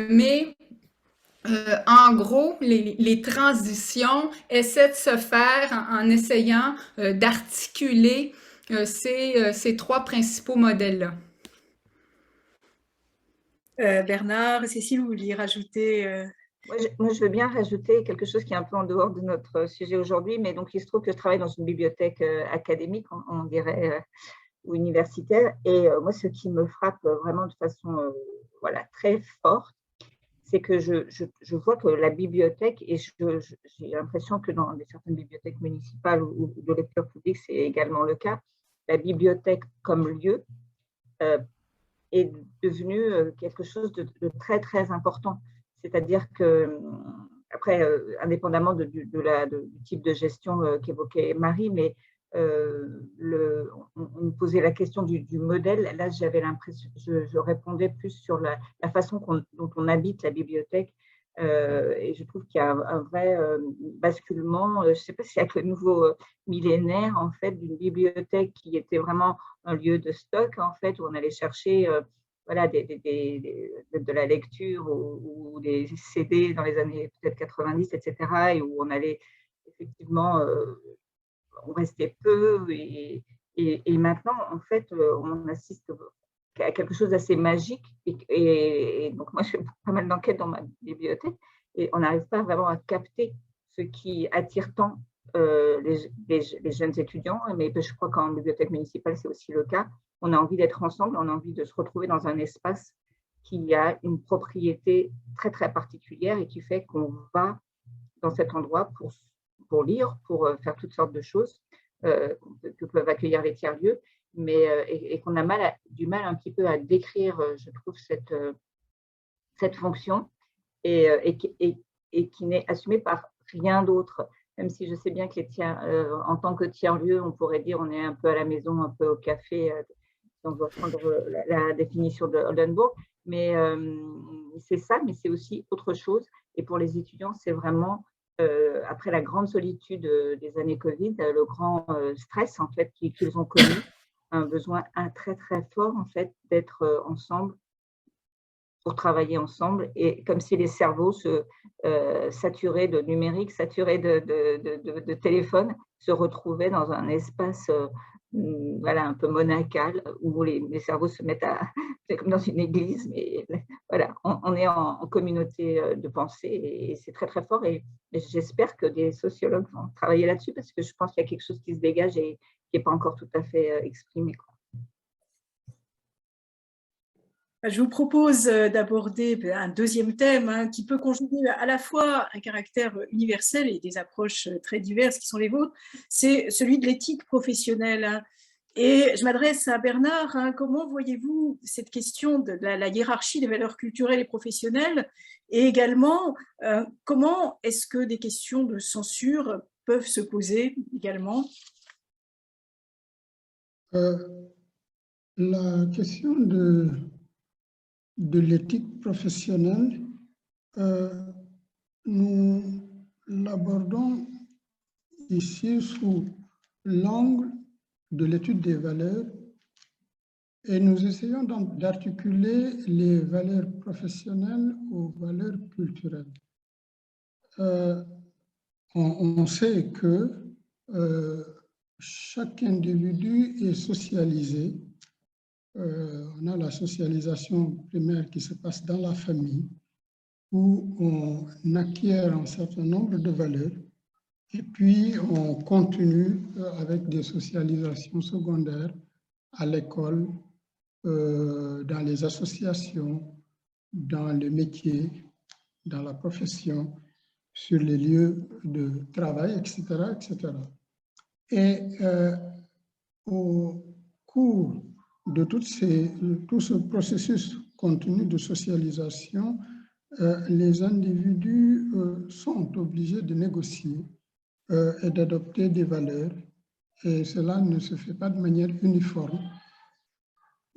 Mais en gros, les transitions essaient de se faire en essayant d'articuler ces trois principaux modèles-là. Bernard, Cécile, vous vouliez rajouter Moi, je veux bien rajouter quelque chose qui est un peu en dehors de notre sujet aujourd'hui, mais donc il se trouve que je travaille dans une bibliothèque académique, on dirait, ou universitaire, et moi, ce qui me frappe vraiment de façon voilà, très forte, c'est que je vois que la bibliothèque, et j'ai l'impression que dans certaines bibliothèques municipales ou de lecture publique, c'est également le cas, la bibliothèque comme lieu est devenue quelque chose de très, très important. C'est-à-dire que, après, indépendamment du type de gestion qu'évoquait Marie, mais on me posait la question du modèle. Là, j'avais l'impression, je répondais plus sur la façon dont on habite la bibliothèque. Et je trouve qu'il y a un vrai basculement, je ne sais pas si avec le nouveau millénaire, en fait, d'une bibliothèque qui était vraiment un lieu de stock, en fait, où on allait chercher voilà, de la lecture ou des CD dans les années peut-être 90, etc., et où on allait effectivement, on restait peu, et maintenant, en fait, on assiste à quelque chose d'assez magique, et donc moi, je fais pas mal d'enquêtes dans ma bibliothèque, et on n'arrive pas vraiment à capter ce qui attire tant les jeunes étudiants, mais je crois qu'en bibliothèque municipale, c'est aussi le cas. On a envie d'être ensemble, on a envie de se retrouver dans un espace qui a une propriété très, très particulière et qui fait qu'on va dans cet endroit pour lire, pour faire toutes sortes de choses que peuvent accueillir les tiers-lieux. et qu'on a du mal un petit peu à décrire, je trouve, cette fonction et qui n'est assumée par rien d'autre. Même si je sais bien que en tant que tiers-lieu, on pourrait dire on est un peu à la maison, un peu au café, si on doit prendre la définition de Oldenburg. Mais c'est ça, mais c'est aussi autre chose. Et pour les étudiants, c'est vraiment, après la grande solitude des années Covid, le grand stress en fait qu'ils ont connu, un besoin très très fort en fait d'être ensemble, pour travailler ensemble, et comme si les cerveaux se saturés de numérique, saturés de téléphone, se retrouvaient dans un espace voilà, un peu monacal, où les cerveaux se mettent à… C'est comme dans une église, mais voilà, on est en communauté de pensée, et c'est très très fort, et j'espère que des sociologues vont travailler là-dessus, parce que je pense qu'il y a quelque chose qui se dégage et qui n'est pas encore tout à fait exprimé, quoi. Je vous propose d'aborder un deuxième thème qui peut conjuguer à la fois un caractère universel et des approches très diverses qui sont les vôtres, c'est celui de l'éthique professionnelle. Et je m'adresse à Bernard. Comment voyez-vous cette question de la hiérarchie des valeurs culturelles et professionnelles, et également comment est-ce que des questions de censure peuvent se poser également? La question de l'éthique professionnelle, nous l'abordons ici sous l'angle de l'étude des valeurs, et nous essayons donc d'articuler les valeurs professionnelles aux valeurs culturelles. On sait que chaque individu est socialisé. On a la socialisation primaire qui se passe dans la famille, où on acquiert un certain nombre de valeurs, et puis on continue avec des socialisations secondaires à l'école, dans les associations, dans le métier, dans la profession, sur les lieux de travail, etc., etc. Et au cours de tout ce processus continu de socialisation, les individus sont obligés de négocier et d'adopter des valeurs, et cela ne se fait pas de manière uniforme.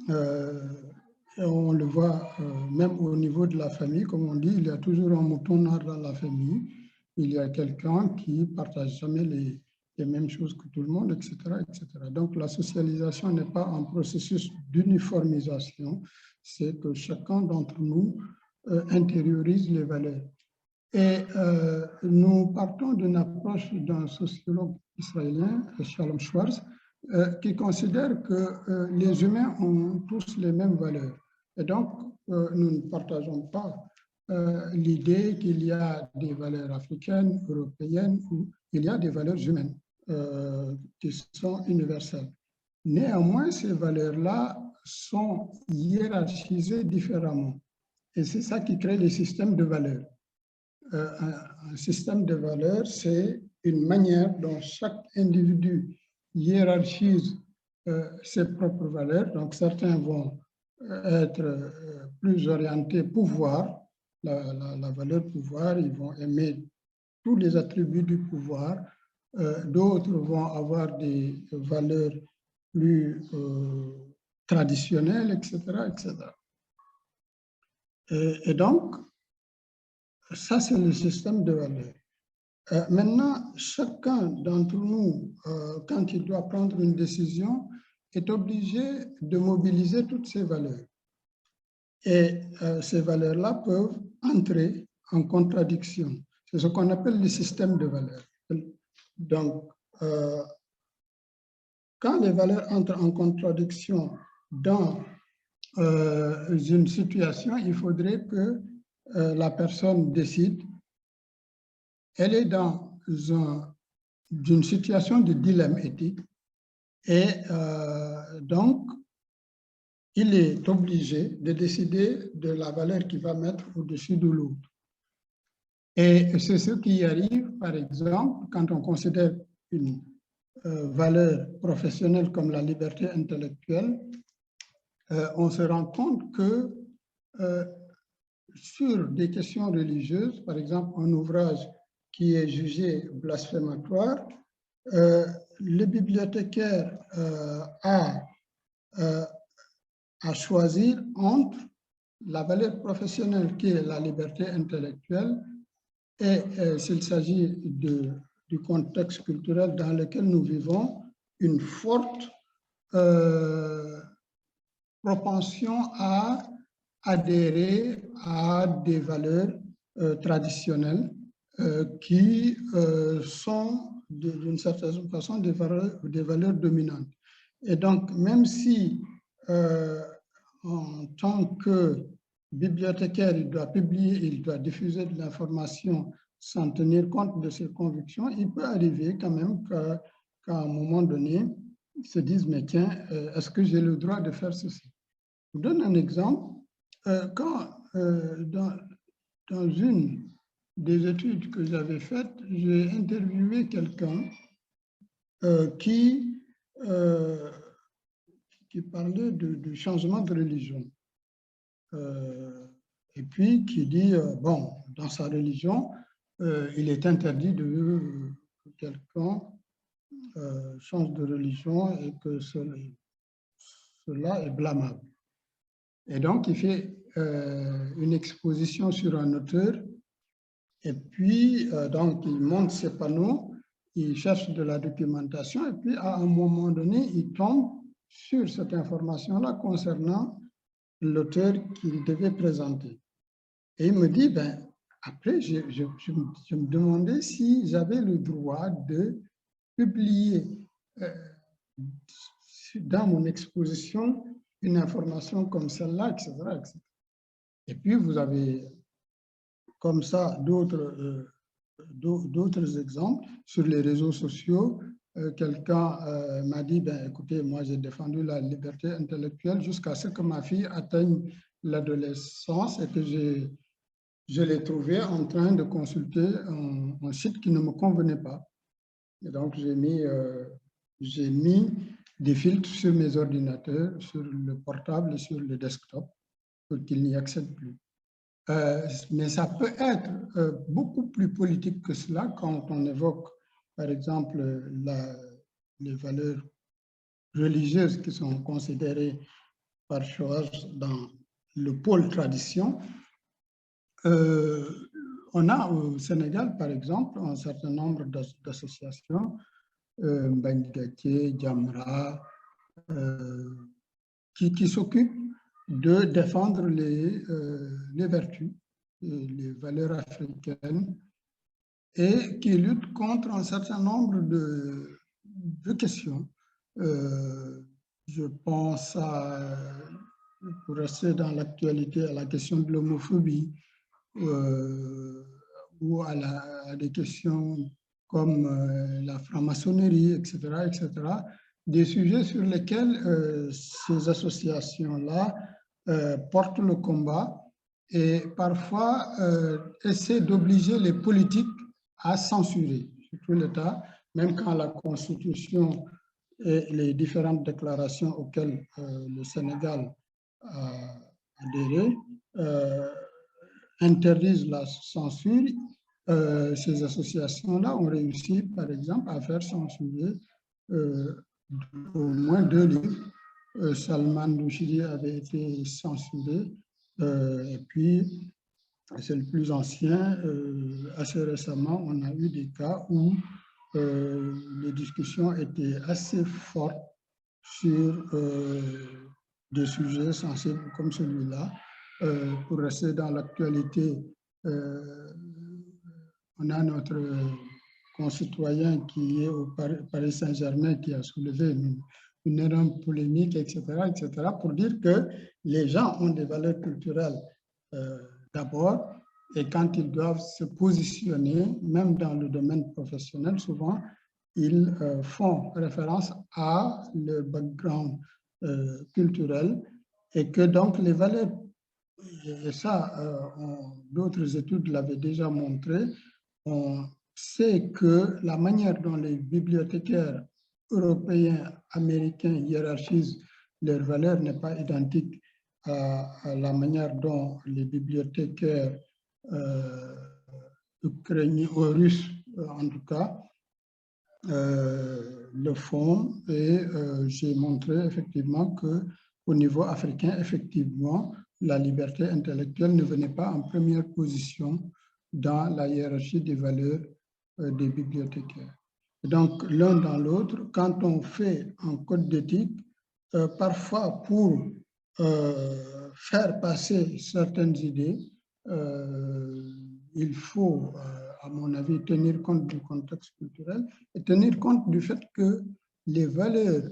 Et on le voit même au niveau de la famille, comme on dit, il y a toujours un mouton noir dans la famille, il y a quelqu'un qui ne partage jamais les mêmes choses que tout le monde, etc., etc. Donc la socialisation n'est pas un processus d'uniformisation, c'est que chacun d'entre nous intériorise les valeurs. Et nous partons d'une approche d'un sociologue israélien, Shalom Schwartz, qui considère que les humains ont tous les mêmes valeurs. Et donc, nous ne partageons pas l'idée qu'il y a des valeurs africaines, européennes, ou il y a des valeurs humaines qui sont universelles. Néanmoins, ces valeurs-là sont hiérarchisées différemment. Et c'est ça qui crée les systèmes de valeurs. Un système de valeurs, c'est une manière dont chaque individu hiérarchise ses propres valeurs. Donc, certains vont être plus orientés pouvoir, la valeur pouvoir, ils vont aimer tous les attributs du pouvoir. D'autres vont avoir des valeurs plus traditionnelles, etc., etc. Et donc, ça, c'est le système de valeurs. Maintenant, chacun d'entre nous, quand il doit prendre une décision, est obligé de mobiliser toutes ces valeurs. Et ces valeurs-là peuvent entrer en contradiction. C'est ce qu'on appelle le système de valeurs. Donc, quand les valeurs entrent en contradiction dans une situation, il faudrait que la personne décide. Elle est dans une situation de dilemme éthique, et donc il est obligé de décider de la valeur qu'il va mettre au-dessus de l'autre. Et c'est ce qui arrive, par exemple, quand on considère une valeurs professionnelles comme la liberté intellectuelle, on se rend compte que sur des questions religieuses, par exemple un ouvrage qui est jugé blasphématoire, le bibliothécaire a à choisir entre la valeur professionnelle qui est la liberté intellectuelle et s'il s'agit du contexte culturel dans lequel nous vivons, une forte propension à adhérer à des valeurs traditionnelles qui sont d'une certaine façon des valeurs dominantes. Et donc, même si en tant que bibliothécaire, il doit publier, il doit diffuser de l'information sans tenir compte de ses convictions, il peut arriver quand même qu'à un moment donné, ils se disent, mais tiens, est-ce que j'ai le droit de faire ceci? Je vous donne un exemple. Quand dans une des études que j'avais faites, j'ai interviewé quelqu'un qui parlait du changement de religion. Et puis qui dit, bon, dans sa religion, il est interdit que quelqu'un change de religion et que cela est blâmable. Et donc, il fait une exposition sur un auteur et puis, donc, il monte ses panneaux, il cherche de la documentation et puis, à un moment donné, il tombe sur cette information-là concernant l'auteur qu'il devait présenter. Et il me dit, ben, après, je me demandais si j'avais le droit de publier dans mon exposition une information comme celle-là, etc., etc. Et puis, vous avez comme ça d'autres exemples sur les réseaux sociaux. Quelqu'un m'a dit, ben, écoutez, moi j'ai défendu la liberté intellectuelle jusqu'à ce que ma fille atteigne l'adolescence et que je l'ai trouvé en train de consulter un site qui ne me convenait pas. Et donc j'ai mis des filtres sur mes ordinateurs, sur le portable et sur le desktop pour qu'il n'y accède plus. Mais ça peut être beaucoup plus politique que cela quand on évoque, par exemple, les valeurs religieuses qui sont considérées par Schwartz dans le pôle tradition. On a au Sénégal, par exemple, un certain nombre d'associations, Mbangati, Jamra, qui s'occupent de défendre les vertus, les valeurs africaines et qui luttent contre un certain nombre de questions. Je pense pour rester dans l'actualité, à la question de l'homophobie ou à des questions comme la franc-maçonnerie, etc., etc., des sujets sur lesquels ces associations-là portent le combat et parfois essaient d'obliger les politiques à censurer, surtout l'État, même quand la Constitution et les différentes déclarations auxquelles le Sénégal a adhéré interdisent la censure. Ces associations-là ont réussi, par exemple, à faire censurer au moins 2 livres. Salman Rushdie avait été censuré, et puis c'est le plus ancien. Assez récemment, on a eu des cas où les discussions étaient assez fortes sur des sujets sensibles comme celui-là. Pour rester dans l'actualité, on a notre concitoyen qui est au Paris Saint-Germain qui a soulevé une énorme polémique, etc., pour dire que les gens ont des valeurs culturelles d'abord, et quand ils doivent se positionner, même dans le domaine professionnel, souvent, ils font référence à leur background culturel et que donc les valeurs, et ça, d'autres études l'avaient déjà montré, on sait que la manière dont les bibliothécaires Européens, Américains hiérarchisent leurs valeurs n'est pas identique à la manière dont les bibliothécaires ukrainiens ou russes, en tout cas, le font. Et j'ai montré effectivement qu'au niveau africain, effectivement, la liberté intellectuelle ne venait pas en première position dans la hiérarchie des valeurs des bibliothécaires. Donc, l'un dans l'autre, quand on fait un code d'éthique, parfois pour faire passer certaines idées, il faut, à mon avis, tenir compte du contexte culturel et tenir compte du fait que les valeurs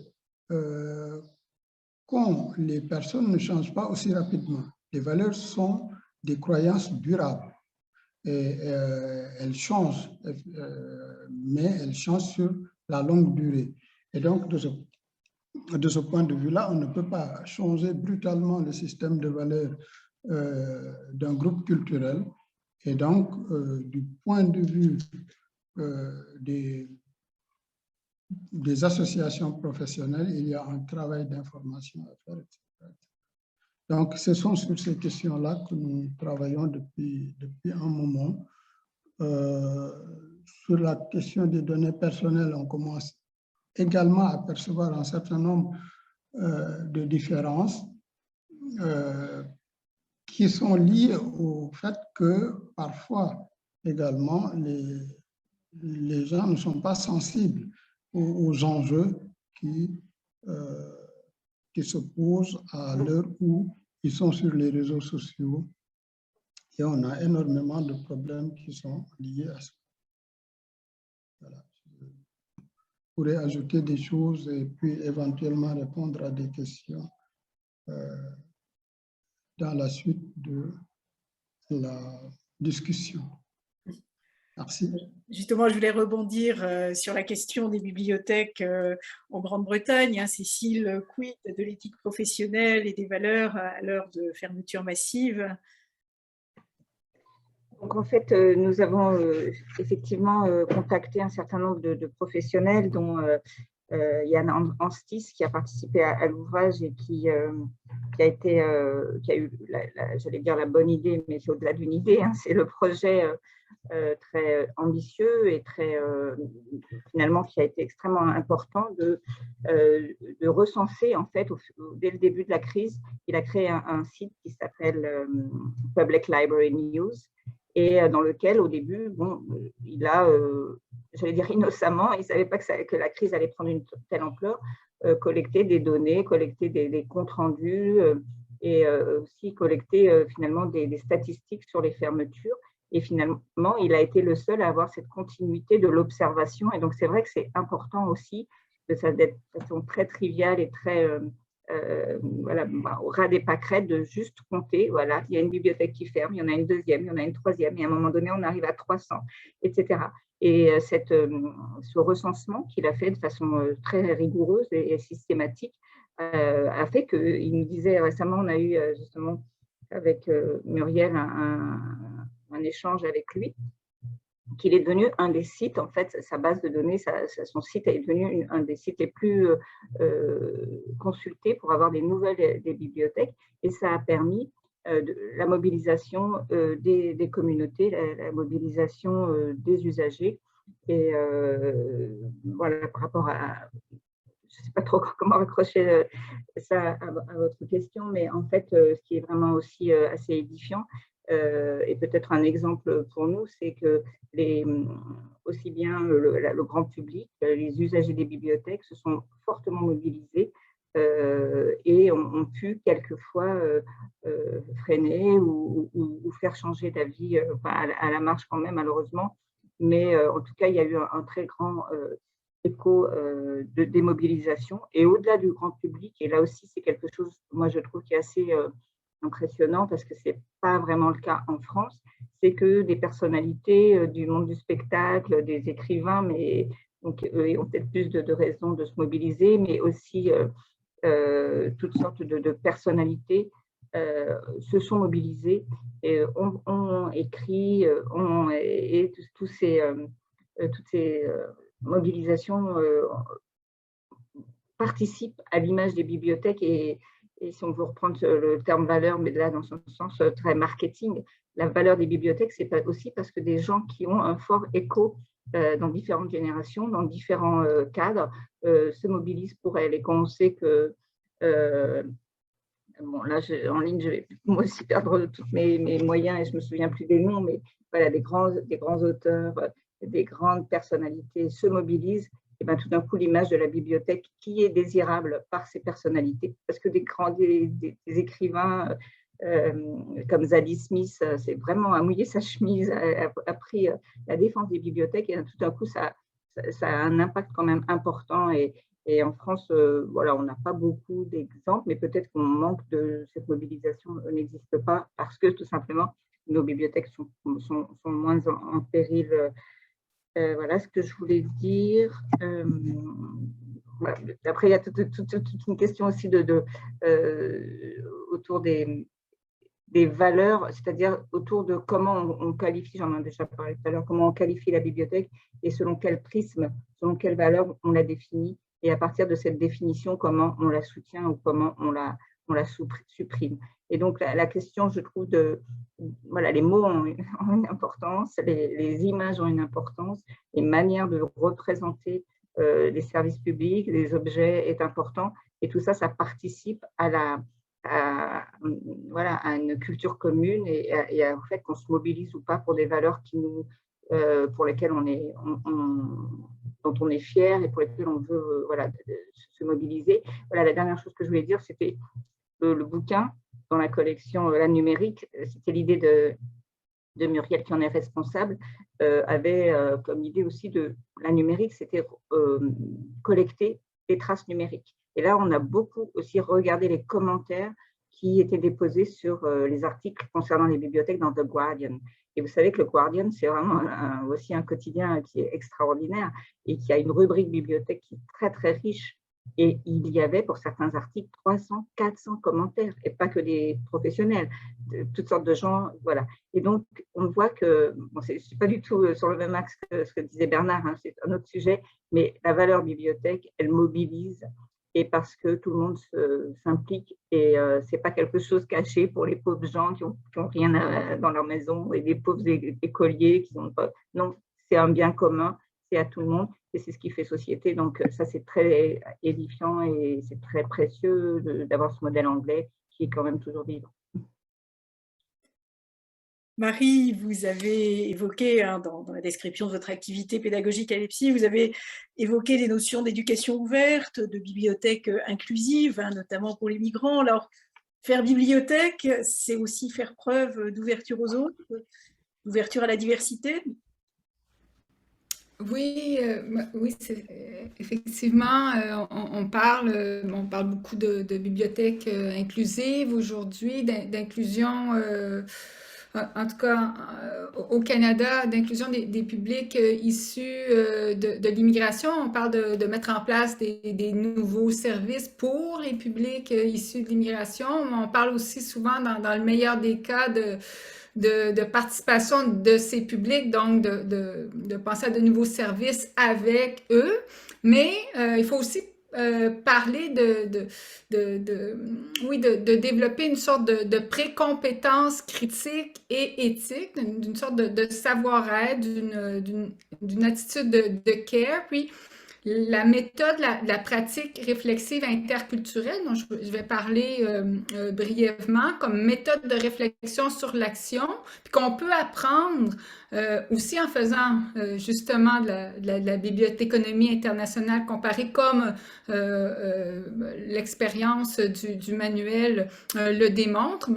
qu'ont les personnes ne changent pas aussi rapidement. Les valeurs sont des croyances durables. Et elles changent, mais elles changent sur la longue durée. Et donc, de ce point de vue-là, on ne peut pas changer brutalement le système de valeurs d'un groupe culturel. Et donc, du point de vue des associations professionnelles, il y a un travail d'information à faire, etc. Donc, ce sont sur ces questions-là que nous travaillons depuis un moment. Sur la question des données personnelles, on commence également à percevoir un certain nombre de différences qui sont liées au fait que parfois également les gens ne sont pas sensibles aux enjeux qui se posent à l'heure où ils sont sur les réseaux sociaux. Et on a énormément de problèmes qui sont liés à ça. Voilà. Je pourrais ajouter des choses et puis éventuellement répondre à des questions dans la suite de la discussion. Merci. Justement, je voulais rebondir sur la question des bibliothèques en Grande-Bretagne. Cécile, quid de l'éthique professionnelle et des valeurs à l'heure de fermeture massive? Donc, en fait, nous avons effectivement contacté un certain nombre de professionnels, dont Yann Anstis, qui a participé à l'ouvrage et qui a eu, j'allais dire, la bonne idée, mais c'est au-delà d'une idée, c'est le projet très ambitieux et finalement qui a été extrêmement important de recenser, en fait, dès le début de la crise. Il a créé un site qui s'appelle Public Library News, et dans lequel, au début, il a, j'allais dire innocemment, il ne savait pas que la crise allait prendre une telle ampleur, collecter des données, collecter des comptes rendus et aussi collecter finalement des statistiques sur les fermetures. Et finalement, il a été le seul à avoir cette continuité de l'observation. Et donc, c'est vrai que c'est important aussi, d'être de façon très triviale et très voilà, au ras des pâquerettes, de juste compter. Voilà, il y a une bibliothèque qui ferme, il y en a une deuxième, il y en a une troisième, et à un moment donné, on arrive à 300, etc. Et ce recensement qu'il a fait de façon très rigoureuse et systématique a fait qu'il nous disait récemment, on a eu justement avec Muriel un échange avec lui, qu'il est devenu un des sites, en fait, sa base de données, son site est devenu un des sites les plus consultés pour avoir des nouvelles des bibliothèques, et ça a permis la mobilisation des communautés, la mobilisation des usagers, et voilà, par rapport à… Je ne sais pas trop comment raccrocher ça à votre question, mais en fait, ce qui est vraiment aussi assez édifiant, et peut-être un exemple pour nous, c'est que aussi bien le grand public, les usagers des bibliothèques se sont fortement mobilisés et ont pu quelquefois freiner ou faire changer d'avis à la marge quand même, malheureusement. Mais en tout cas, il y a eu un très grand écho de démobilisation. Et au-delà du grand public, et là aussi, c'est quelque chose, moi, je trouve qui est assez impressionnant, parce que ce n'est pas vraiment le cas en France, c'est que des personnalités du monde du spectacle, des écrivains, mais donc, eux ont peut-être plus de raisons de se mobiliser, mais aussi toutes sortes de personnalités se sont mobilisées et ont écrit, et toutes ces mobilisations participent à l'image des bibliothèques et si on veut reprendre le terme valeur, mais là dans son sens très marketing, la valeur des bibliothèques, c'est aussi parce que des gens qui ont un fort écho dans différentes générations, dans différents cadres, se mobilisent pour elles. Et quand on sait que, bon là en ligne, je vais moi aussi perdre tous mes moyens et je ne me souviens plus des noms, mais voilà, des grands auteurs, des grandes personnalités se mobilisent, et bien tout d'un coup, l'image de la bibliothèque qui est désirable par ces personnalités, parce que des écrivains comme Zadie Smith, c'est vraiment à mouiller sa chemise, a pris la défense des bibliothèques, et tout d'un coup, ça a un impact quand même important. Et en France, voilà, on n'a pas beaucoup d'exemples, mais peut-être qu'on manque de cette mobilisation, n'existe pas, parce que tout simplement, nos bibliothèques sont moins en péril. Voilà ce que je voulais dire. Voilà. Après, il y a toute une question aussi autour des valeurs, c'est-à-dire autour de comment on qualifie, j'en ai déjà parlé tout à l'heure, comment on qualifie la bibliothèque et selon quel prisme, selon quelle valeur on la définit, et à partir de cette définition, comment on la soutient ou comment on la supprime. Et donc, la question, je trouve, voilà, les mots ont une importance, les images ont une importance, les manières de représenter les services publics, les objets est important. Et tout ça, ça participe à une culture commune et au fait qu'on se mobilise ou pas pour des valeurs pour lesquelles dont on est fier et pour lesquelles on veut se mobiliser. Voilà, la dernière chose que je voulais dire, c'était le bouquin dans la collection La Numérique, c'était l'idée de Muriel qui en est responsable, avait comme idée aussi de la numérique, c'était collecter des traces numériques. Et là, on a beaucoup aussi regardé les commentaires qui étaient déposés sur les articles concernant les bibliothèques dans The Guardian. Et vous savez que le Guardian, c'est vraiment aussi un quotidien qui est extraordinaire et qui a une rubrique bibliothèque qui est très, très riche. Et il y avait pour certains articles 300, 400 commentaires, et pas que des professionnels, toutes sortes de gens, voilà. Et donc, on voit que, bon, c'est pas du tout sur le même axe que ce que disait Bernard, hein, c'est un autre sujet, mais la valeur bibliothèque, elle mobilise, et parce que tout le monde s'implique, et c'est pas quelque chose caché pour les pauvres gens qui ont rien dans leur maison, et des pauvres écoliers qui n'ont pas, non, c'est un bien commun, c'est à tout le monde. Et c'est ce qui fait société. Donc, ça, c'est très édifiant et c'est très précieux d'avoir ce modèle anglais qui est quand même toujours vivant. Marie, vous avez évoqué, hein, dans la description de votre activité pédagogique à l'EPSI, vous avez évoqué des notions d'éducation ouverte, de bibliothèque inclusive, hein, notamment pour les migrants. Alors, faire bibliothèque, c'est aussi faire preuve d'ouverture aux autres, d'ouverture à la diversité. Oui, oui, effectivement, on parle beaucoup de bibliothèques inclusives aujourd'hui, d'inclusion, en tout cas au Canada, d'inclusion des publics issus de l'immigration. On parle de mettre en place des nouveaux services pour les publics issus de l'immigration. On parle aussi souvent, dans le meilleur des cas, de participation de ces publics, donc de penser à de nouveaux services avec eux. Mais il faut aussi parler de développer une sorte de précompétence critique et éthique, d'une sorte de savoir-être, d'une attitude de care, puis la méthode, la pratique réflexive interculturelle, dont je vais parler brièvement, comme méthode de réflexion sur l'action, puis qu'on peut apprendre aussi en faisant justement de la bibliothéconomie internationale comparée, comme l'expérience du manuel le démontre.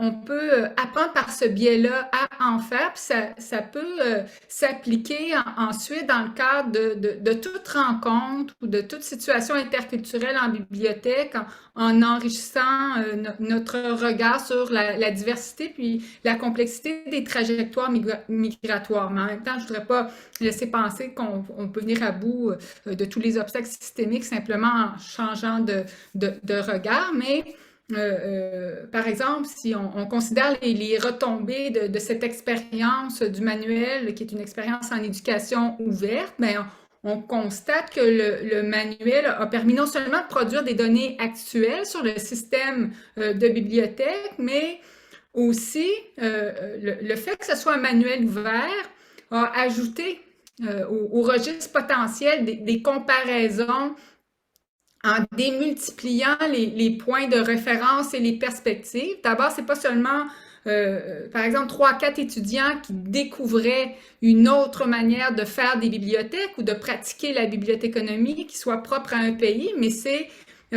On peut apprendre par ce biais-là à en faire, puis ça peut s'appliquer ensuite dans le cadre de toute rencontre ou de toute situation interculturelle en bibliothèque, en enrichissant notre regard sur la diversité puis la complexité des trajectoires migratoires. Mais en même temps, je ne voudrais pas laisser penser qu'on peut venir à bout de tous les obstacles systémiques simplement en changeant de regard, mais par exemple, si on considère les retombées de cette expérience du manuel, qui est une expérience en éducation ouverte, on constate que le manuel a permis non seulement de produire des données actuelles sur le système de bibliothèque, mais aussi le fait que ce soit un manuel ouvert a ajouté au registre potentiel des comparaisons en démultipliant les points de référence et les perspectives. D'abord, c'est pas seulement, par exemple, 3 à 4 étudiants qui découvraient une autre manière de faire des bibliothèques ou de pratiquer la bibliothéconomie qui soit propre à un pays, mais c'est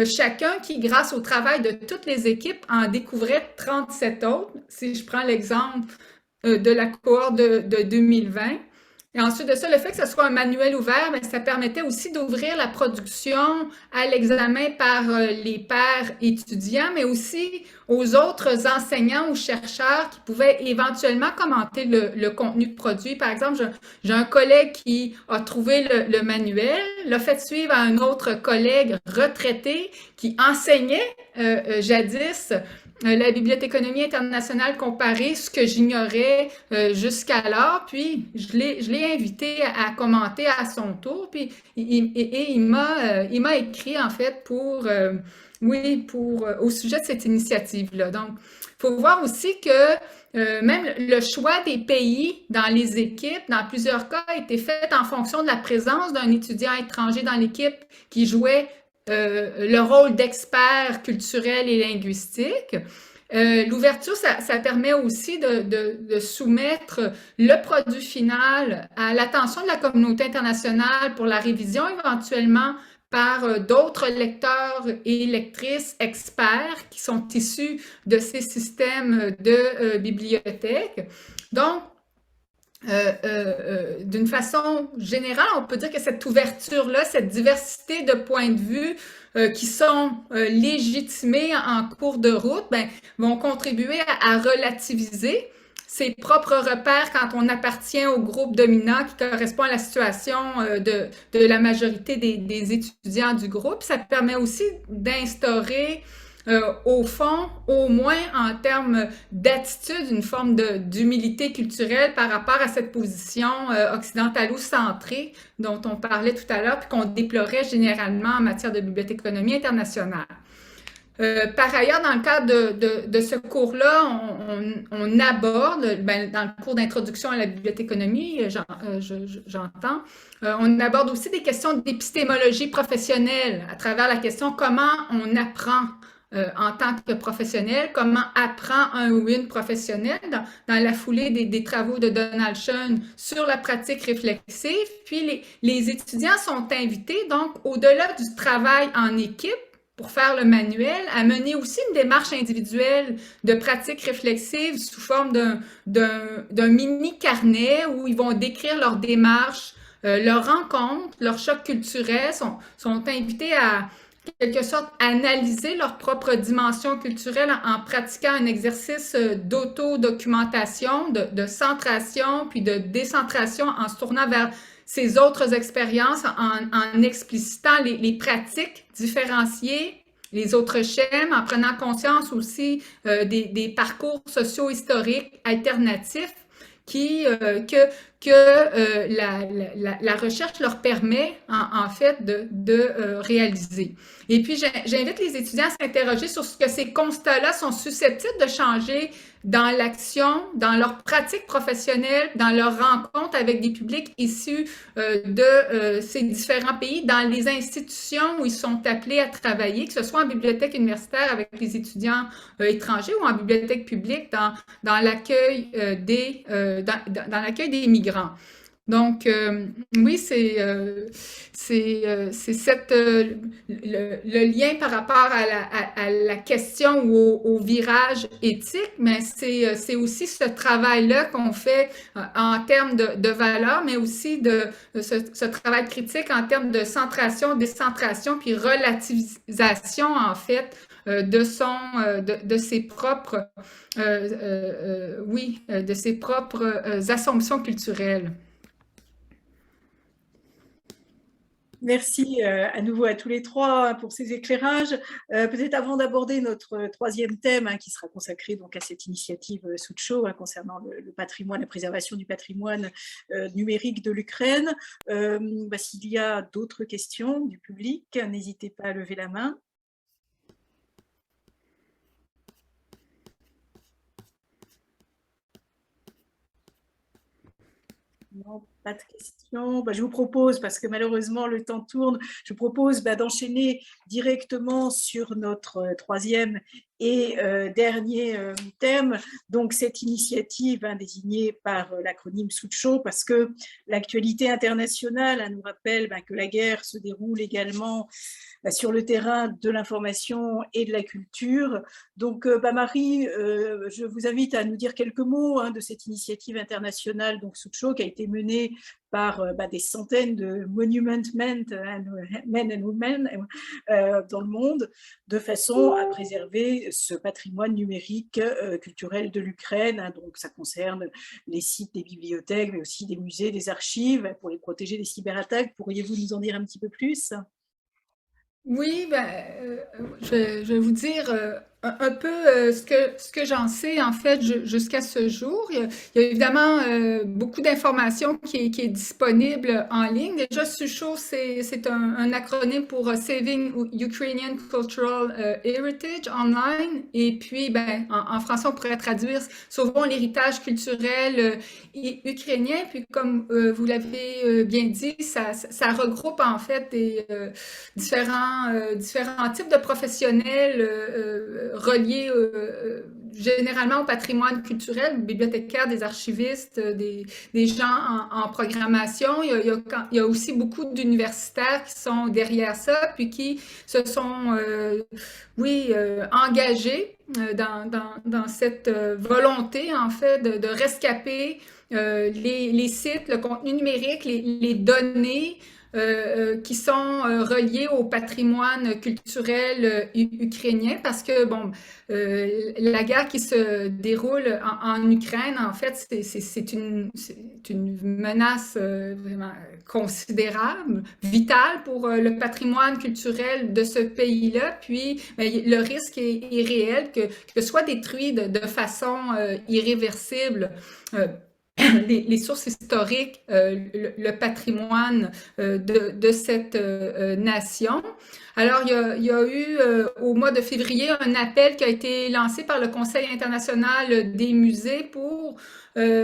chacun qui, grâce au travail de toutes les équipes, en découvrait 37 autres. Si je prends l'exemple de la cohorte de 2020. Et ensuite de ça, le fait que ce soit un manuel ouvert, bien, ça permettait aussi d'ouvrir la production à l'examen par les pairs étudiants, mais aussi aux autres enseignants ou chercheurs qui pouvaient éventuellement commenter le contenu produit. Par exemple, j'ai un collègue qui a trouvé le manuel, l'a fait suivre à un autre collègue retraité qui enseignait jadis la bibliothéconomie internationale comparée, ce que j'ignorais jusqu'alors, puis je l'ai invité à commenter à son tour, puis il m'a écrit en fait au sujet de cette initiative-là. Donc, il faut voir aussi que même le choix des pays dans les équipes, dans plusieurs cas, a été fait en fonction de la présence d'un étudiant étranger dans l'équipe qui jouait le rôle d'expert culturel et linguistique. L'ouverture, ça permet aussi de soumettre le produit final à l'attention de la communauté internationale pour la révision éventuellement par d'autres lecteurs et lectrices experts qui sont issus de ces systèmes de bibliothèques. Donc, d'une façon générale, on peut dire que cette ouverture-là, cette diversité de points de vue qui sont légitimés en cours de route, ben, vont contribuer à relativiser ses propres repères quand on appartient au groupe dominant qui correspond à la situation de la majorité des étudiants du groupe. Ça permet aussi d'instaurer au fond, au moins en termes d'attitude, une forme d'humilité culturelle par rapport à cette position occidentalo-centrée dont on parlait tout à l'heure, puis qu'on déplorait généralement en matière de bibliothéconomie internationale. Par ailleurs, dans le cadre de ce cours-là, on aborde, ben, dans le cours d'introduction à la bibliothéconomie, j'entends, on aborde aussi des questions d'épistémologie professionnelle à travers la question comment on apprend en tant que professionnel, comment apprend un ou une professionnelle dans la foulée des travaux de Donald Schoen sur la pratique réflexive. Puis les étudiants sont invités, donc, au-delà du travail en équipe, pour faire le manuel, à mener aussi une démarche individuelle de pratique réflexive sous forme d'un mini-carnet où ils vont décrire leur démarche, leurs rencontres, leurs chocs culturels, sont invités à quelque sorte analyser leur propre dimension culturelle en pratiquant un exercice d'auto-documentation, de centration, puis de décentration en se tournant vers ces autres expériences, en explicitant les pratiques différenciées, les autres schèmes, en prenant conscience aussi des parcours socio-historiques alternatifs la recherche leur permet en fait de réaliser. Et puis, j'invite les étudiants à s'interroger sur ce que ces constats-là sont susceptibles de changer dans l'action, dans leur pratique professionnelle, dans leur rencontre avec des publics issus de ces différents pays, dans les institutions où ils sont appelés à travailler, que ce soit en bibliothèque universitaire avec les étudiants étrangers ou en bibliothèque publique dans l'accueil dans l'accueil des migrants. Donc, oui, c'est le lien par rapport à la question ou au virage éthique, mais c'est aussi ce travail-là qu'on fait en termes de valeur, mais aussi de ce travail critique en termes de centration, décentration, puis relativisation, en fait, de ses propres, de ses propres assumptions culturelles. Merci à nouveau à tous les trois pour ces éclairages. Peut-être avant d'aborder notre troisième thème qui sera consacré donc à cette initiative Soucho concernant le patrimoine, la préservation du patrimoine numérique de l'Ukraine. S'il y a d'autres questions du public, n'hésitez pas à lever la main. Non, pas de questions. Je vous propose, parce que malheureusement le temps tourne, je vous propose d'enchaîner directement sur notre troisième et dernier thème, donc cette initiative désignée par l'acronyme Soucho, parce que l'actualité internationale nous rappelle que la guerre se déroule également sur le terrain de l'information et de la culture. Donc Marie, je vous invite à nous dire quelques mots de cette initiative internationale, donc Soucho, qui a été menée par des centaines de monument men and women dans le monde, de façon à préserver ce patrimoine numérique culturel de l'Ukraine. Donc ça concerne les sites des bibliothèques, mais aussi des musées, des archives, pour les protéger des cyberattaques. Pourriez-vous nous en dire un petit peu plus ? Oui, je vais vous dire un peu ce que j'en sais en fait jusqu'à ce jour. Il y a évidemment beaucoup d'informations qui est disponible en ligne. Déjà, Soucho, c'est un acronyme pour Saving Ukrainian Cultural Heritage Online. Et puis, en français, on pourrait traduire Sauvons l'héritage culturel ukrainien. Puis, comme vous l'avez bien dit, ça regroupe en fait des différents types de professionnels reliés généralement au patrimoine culturel, des bibliothécaires, des archivistes, des gens en programmation. Il y a aussi beaucoup d'universitaires qui sont derrière ça, puis qui se sont, engagés dans cette volonté, en fait, de rescaper les sites, le contenu numérique, les données, qui sont reliés au patrimoine culturel ukrainien, parce que la guerre qui se déroule en Ukraine, en fait, c'est une menace vraiment considérable, vitale pour le patrimoine culturel de ce pays-là. Puis le risque est réel que soit détruit de façon irréversible. Les sources historiques, le patrimoine de cette nation. Alors, il y a eu au mois de février un appel qui a été lancé par le Conseil international des musées pour faire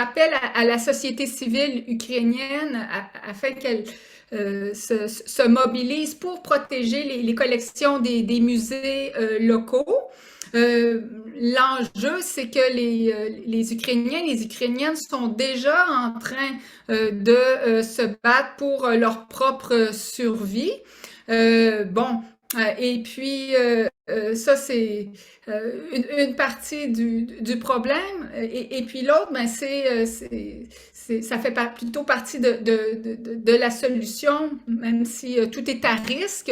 appel à la société civile ukrainienne afin qu'elle se mobilise pour protéger les collections des musées locaux. L'enjeu, c'est que les Ukrainiens et les Ukrainiennes sont déjà en train de se battre pour leur propre survie. Et puis, ça, c'est une partie du problème. Et puis l'autre, ça fait plutôt partie de la solution, même si tout est à risque.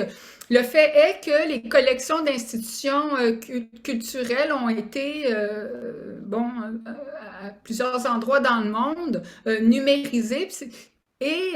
Le fait est que les collections d'institutions culturelles ont été, à plusieurs endroits dans le monde, numérisées. Et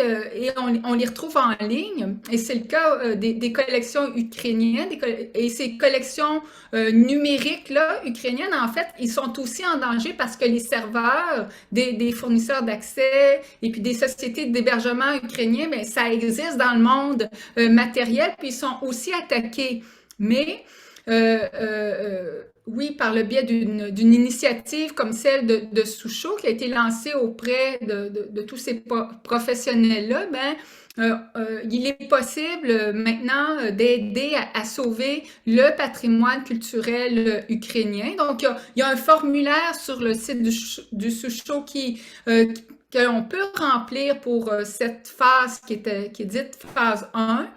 on les retrouve en ligne, et c'est le cas des collections ukrainiennes, et ces collections numériques-là, ukrainiennes, en fait, ils sont aussi en danger parce que les serveurs des fournisseurs d'accès et puis des sociétés d'hébergement ukrainiens, ça existe dans le monde matériel, puis ils sont aussi attaqués. Mais oui, par le biais d'une initiative comme celle de Soucho qui a été lancée auprès de tous ces professionnels-là, il est possible maintenant d'aider à sauver le patrimoine culturel ukrainien. Donc, il y a un formulaire sur le site du Soucho que l'on peut remplir pour cette phase qui est dite phase 1.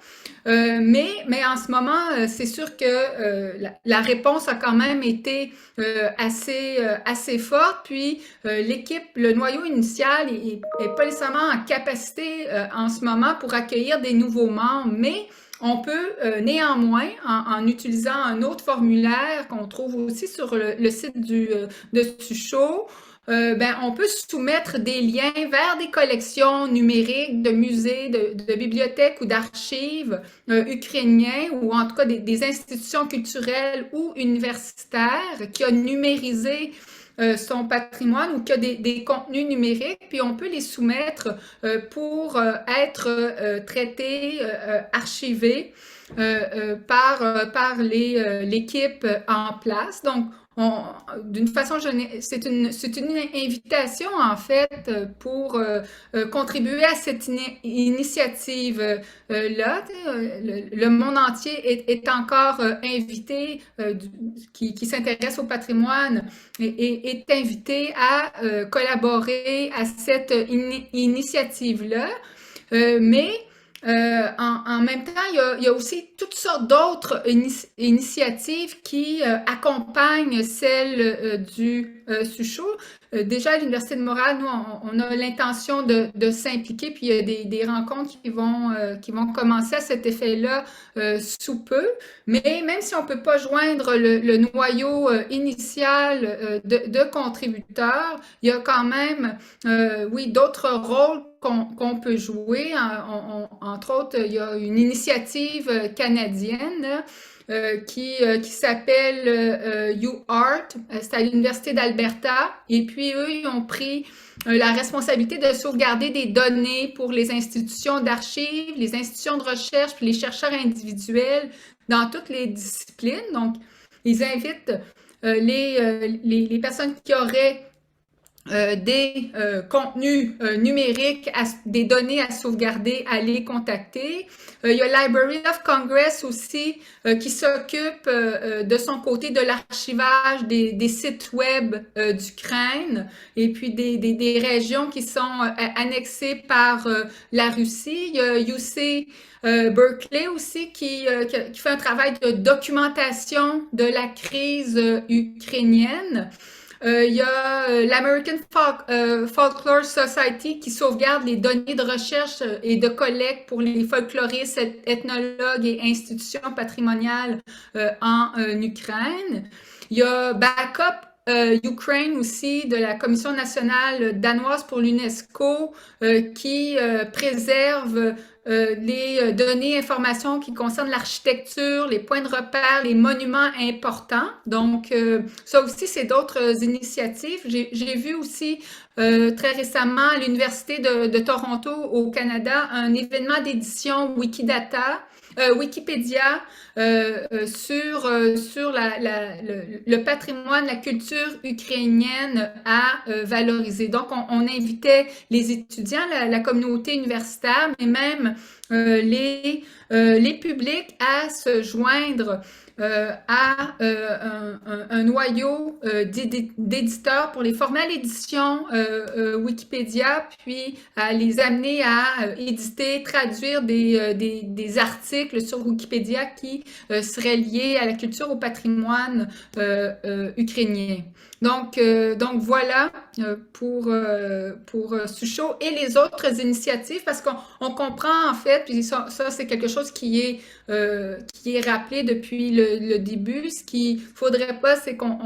Mais en ce moment, c'est sûr que la réponse a quand même été assez forte. Puis l'équipe, le noyau initial est pas nécessairement en capacité en ce moment pour accueillir des nouveaux membres, mais on peut néanmoins, en utilisant un autre formulaire qu'on trouve aussi sur le site de Soucho, on peut soumettre des liens vers des collections numériques de musées, de bibliothèques ou d'archives ukrainiens ou en tout cas des institutions culturelles ou universitaires qui ont numérisé son patrimoine ou qui a des contenus numériques, puis on peut les soumettre pour être traités, archivés par l'équipe en place. Donc, d'une façon, c'est une invitation en fait pour contribuer à cette initiative-là. Le monde entier est encore invité, qui s'intéresse au patrimoine, est invité à collaborer à cette initiative-là. Mais en même temps, il y a aussi toutes sortes d'autres initiatives qui accompagnent celle du SUSHO. Déjà, à l'Université de Montréal, nous, on a l'intention de s'impliquer, puis il y a des rencontres qui vont commencer à cet effet-là sous peu. Mais même si on ne peut pas joindre le noyau initial de contributeurs, il y a quand même, oui, d'autres rôles qu'on peut jouer. Entre autres, il y a une initiative canadienne qui s'appelle UArt, c'est à l'Université d'Alberta, et puis eux, ils ont pris la responsabilité de sauvegarder des données pour les institutions d'archives, les institutions de recherche, puis les chercheurs individuels dans toutes les disciplines. Donc, ils invitent les personnes qui auraient des contenus numériques, des données à sauvegarder, à les contacter. Il y a Library of Congress aussi qui s'occupe de son côté de l'archivage des sites web d'Ukraine et puis des régions qui sont annexées par la Russie. Il y a UC Berkeley aussi qui fait un travail de documentation de la crise ukrainienne. Il y a l'American Folklore Society qui sauvegarde les données de recherche et de collecte pour les folkloristes, ethnologues et institutions patrimoniales en Ukraine. Il y a Backup Ukraine aussi, de la Commission nationale danoise pour l'UNESCO, qui préserve les données, informations qui concernent l'architecture, les points de repère, les monuments importants. Donc, ça aussi, c'est d'autres initiatives. J'ai vu aussi très récemment à l'Université de Toronto au Canada un événement d'édition Wikipédia sur le patrimoine, la culture ukrainienne à valoriser. Donc, on invitait les étudiants, la communauté universitaire, mais même les publics à se joindre à un noyau d'éditeurs pour les former à l'édition Wikipédia, puis à les amener à éditer, traduire des articles sur Wikipédia qui seraient liés à la culture, au patrimoine ukrainien. Donc voilà pour SUSHO et les autres initiatives, parce qu'on comprend en fait, puis ça c'est quelque chose qui est rappelé depuis le début. Ce qu'il faudrait pas, c'est qu'on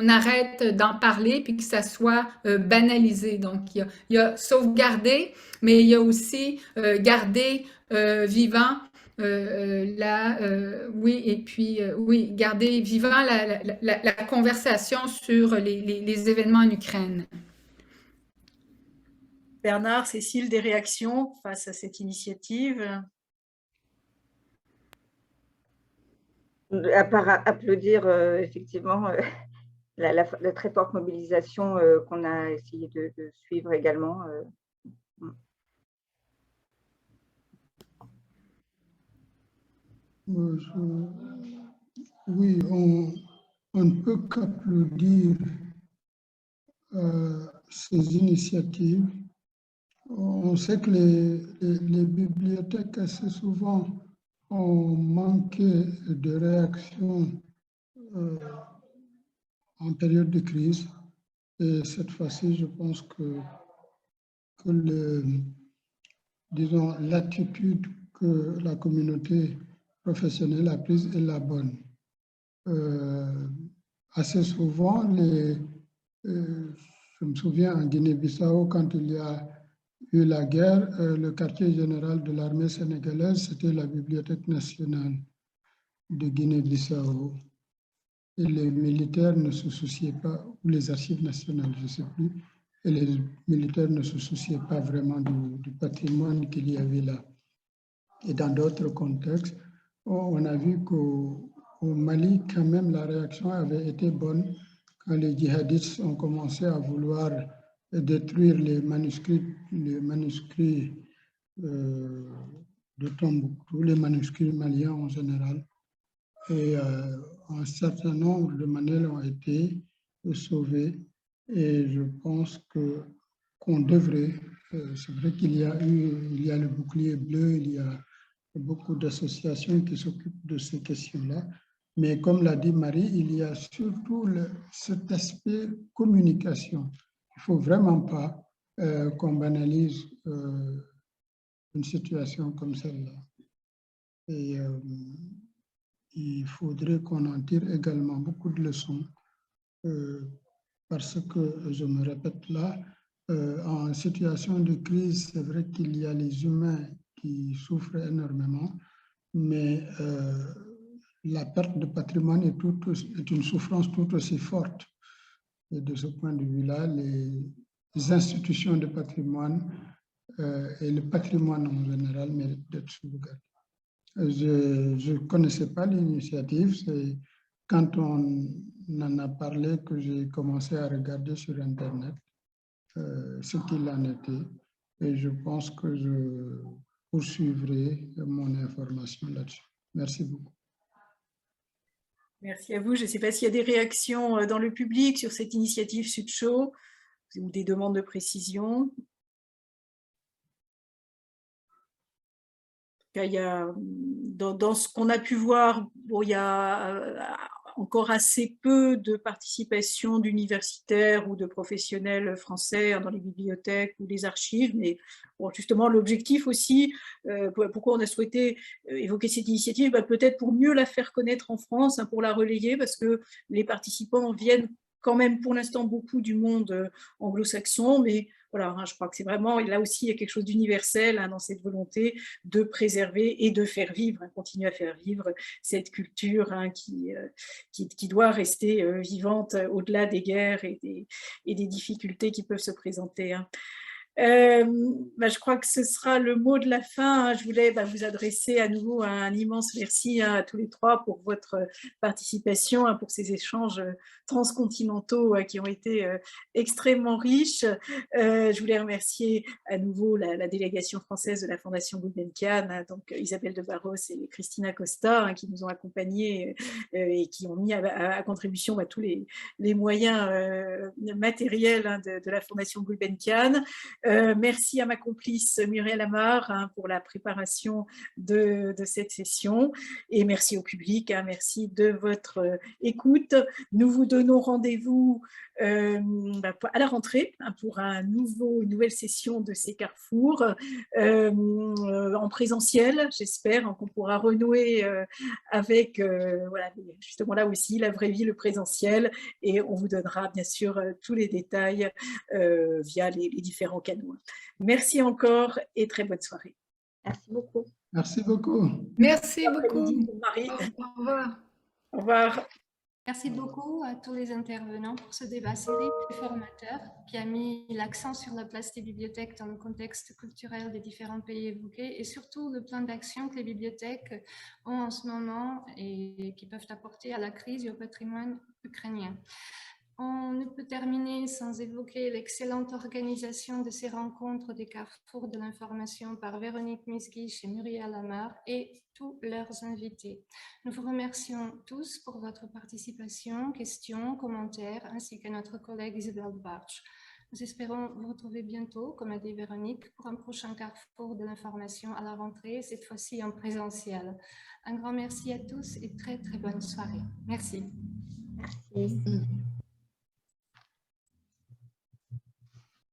arrête d'en parler puis que ça soit banalisé. Donc il y a sauvegarder, mais il y a aussi garder vivant oui, et puis oui, garder vivant la conversation sur les événements en Ukraine. Bernard, Cécile, des réactions face à cette initiative? À part applaudir effectivement la très forte mobilisation qu'on a essayé de suivre également. Oui, on ne peut qu'applaudir ces initiatives. On sait que les bibliothèques assez souvent ont manqué de réaction en période de crise. Et cette fois-ci, je pense que disons, l'attitude que la communauté professionnelle a prise est la bonne. Assez souvent, Je me souviens en Guinée-Bissau, quand il y a eu la guerre, le quartier général de l'armée sénégalaise, c'était la Bibliothèque nationale de Guinée-Bissau. Et les militaires ne se souciaient pas, ou les archives nationales, je ne sais plus, et les militaires ne se souciaient pas vraiment du patrimoine qu'il y avait là. Et dans d'autres contextes, on a vu qu'au Mali, quand même, la réaction avait été bonne quand les djihadistes ont commencé à vouloir détruire les manuscrits de Tombouctou, les manuscrits maliens en général. Et un certain nombre de manuels ont été sauvés. Et je pense qu'on devrait, c'est vrai qu'il y a le bouclier bleu, il y a beaucoup d'associations qui s'occupent de ces questions-là. Mais comme l'a dit Marie, il y a surtout cet aspect communication. Il ne faut vraiment pas qu'on banalise une situation comme celle-là. Et il faudrait qu'on en tire également beaucoup de leçons parce que, je me répète là, en situation de crise, c'est vrai qu'il y a les humains qui souffrent énormément, mais la perte de patrimoine est une souffrance tout aussi forte. Et de ce point de vue-là, les institutions de patrimoine et le patrimoine en général méritent d'être sauvegardés. Je ne connaissais pas l'initiative, c'est quand on en a parlé que j'ai commencé à regarder sur Internet ce qu'il en était. Et je pense que je poursuivrai mon information là-dessus. Merci beaucoup. Merci à vous. Je ne sais pas s'il y a des réactions dans le public sur cette initiative Sud-Chaud ou des demandes de précision. Il y a, dans ce qu'on a pu voir, bon, il y a encore assez peu de participation d'universitaires ou de professionnels français dans les bibliothèques ou les archives, mais bon, justement l'objectif aussi, pourquoi on a souhaité évoquer cette initiative, peut-être pour mieux la faire connaître en France, pour la relayer, parce que les participants viennent quand même pour l'instant beaucoup du monde anglo-saxon, mais voilà, je crois que c'est vraiment, là aussi, il y a quelque chose d'universel dans cette volonté de préserver et de faire vivre, continuer à faire vivre cette culture qui doit rester vivante au-delà des guerres et des difficultés qui peuvent se présenter. Je crois que ce sera le mot de la fin. Je voulais vous adresser à nouveau un immense merci à tous les trois pour votre participation, pour ces échanges transcontinentaux qui ont été extrêmement riches. Je voulais remercier à nouveau la délégation française de la Fondation Gulbenkian, donc Isabelle de Barros et Christina Costa, qui nous ont accompagnés et qui ont mis à contribution tous les moyens matériels de la Fondation Gulbenkian. Merci à ma complice Muriel Amar pour la préparation de cette session et merci au public, merci de votre écoute. Nous vous donnons rendez-vous à la rentrée pour une nouvelle session de ces carrefours en présentiel, j'espère, qu'on pourra renouer avec voilà, justement là aussi la vraie vie, le présentiel, et on vous donnera bien sûr tous les détails via les différents canaux. Merci encore et très bonne soirée. Merci beaucoup. Merci beaucoup. Merci beaucoup. Marie. Au revoir. Au revoir. Merci beaucoup à tous les intervenants pour ce débat si riche et formateur qui a mis l'accent sur la place des bibliothèques dans le contexte culturel des différents pays évoqués et surtout le plan d'action que les bibliothèques ont en ce moment et qui peuvent apporter à la crise et au patrimoine ukrainien. On ne peut terminer sans évoquer l'excellente organisation de ces rencontres des carrefours de l'information par Véronique Misguich et Muriel Amar et tous leurs invités. Nous vous remercions tous pour votre participation, questions, commentaires, ainsi que notre collègue Isabelle Bartsch. Nous espérons vous retrouver bientôt, comme a dit Véronique, pour un prochain carrefour de l'information à la rentrée, cette fois-ci en présentiel. Un grand merci à tous et très très bonne soirée. Merci. Merci.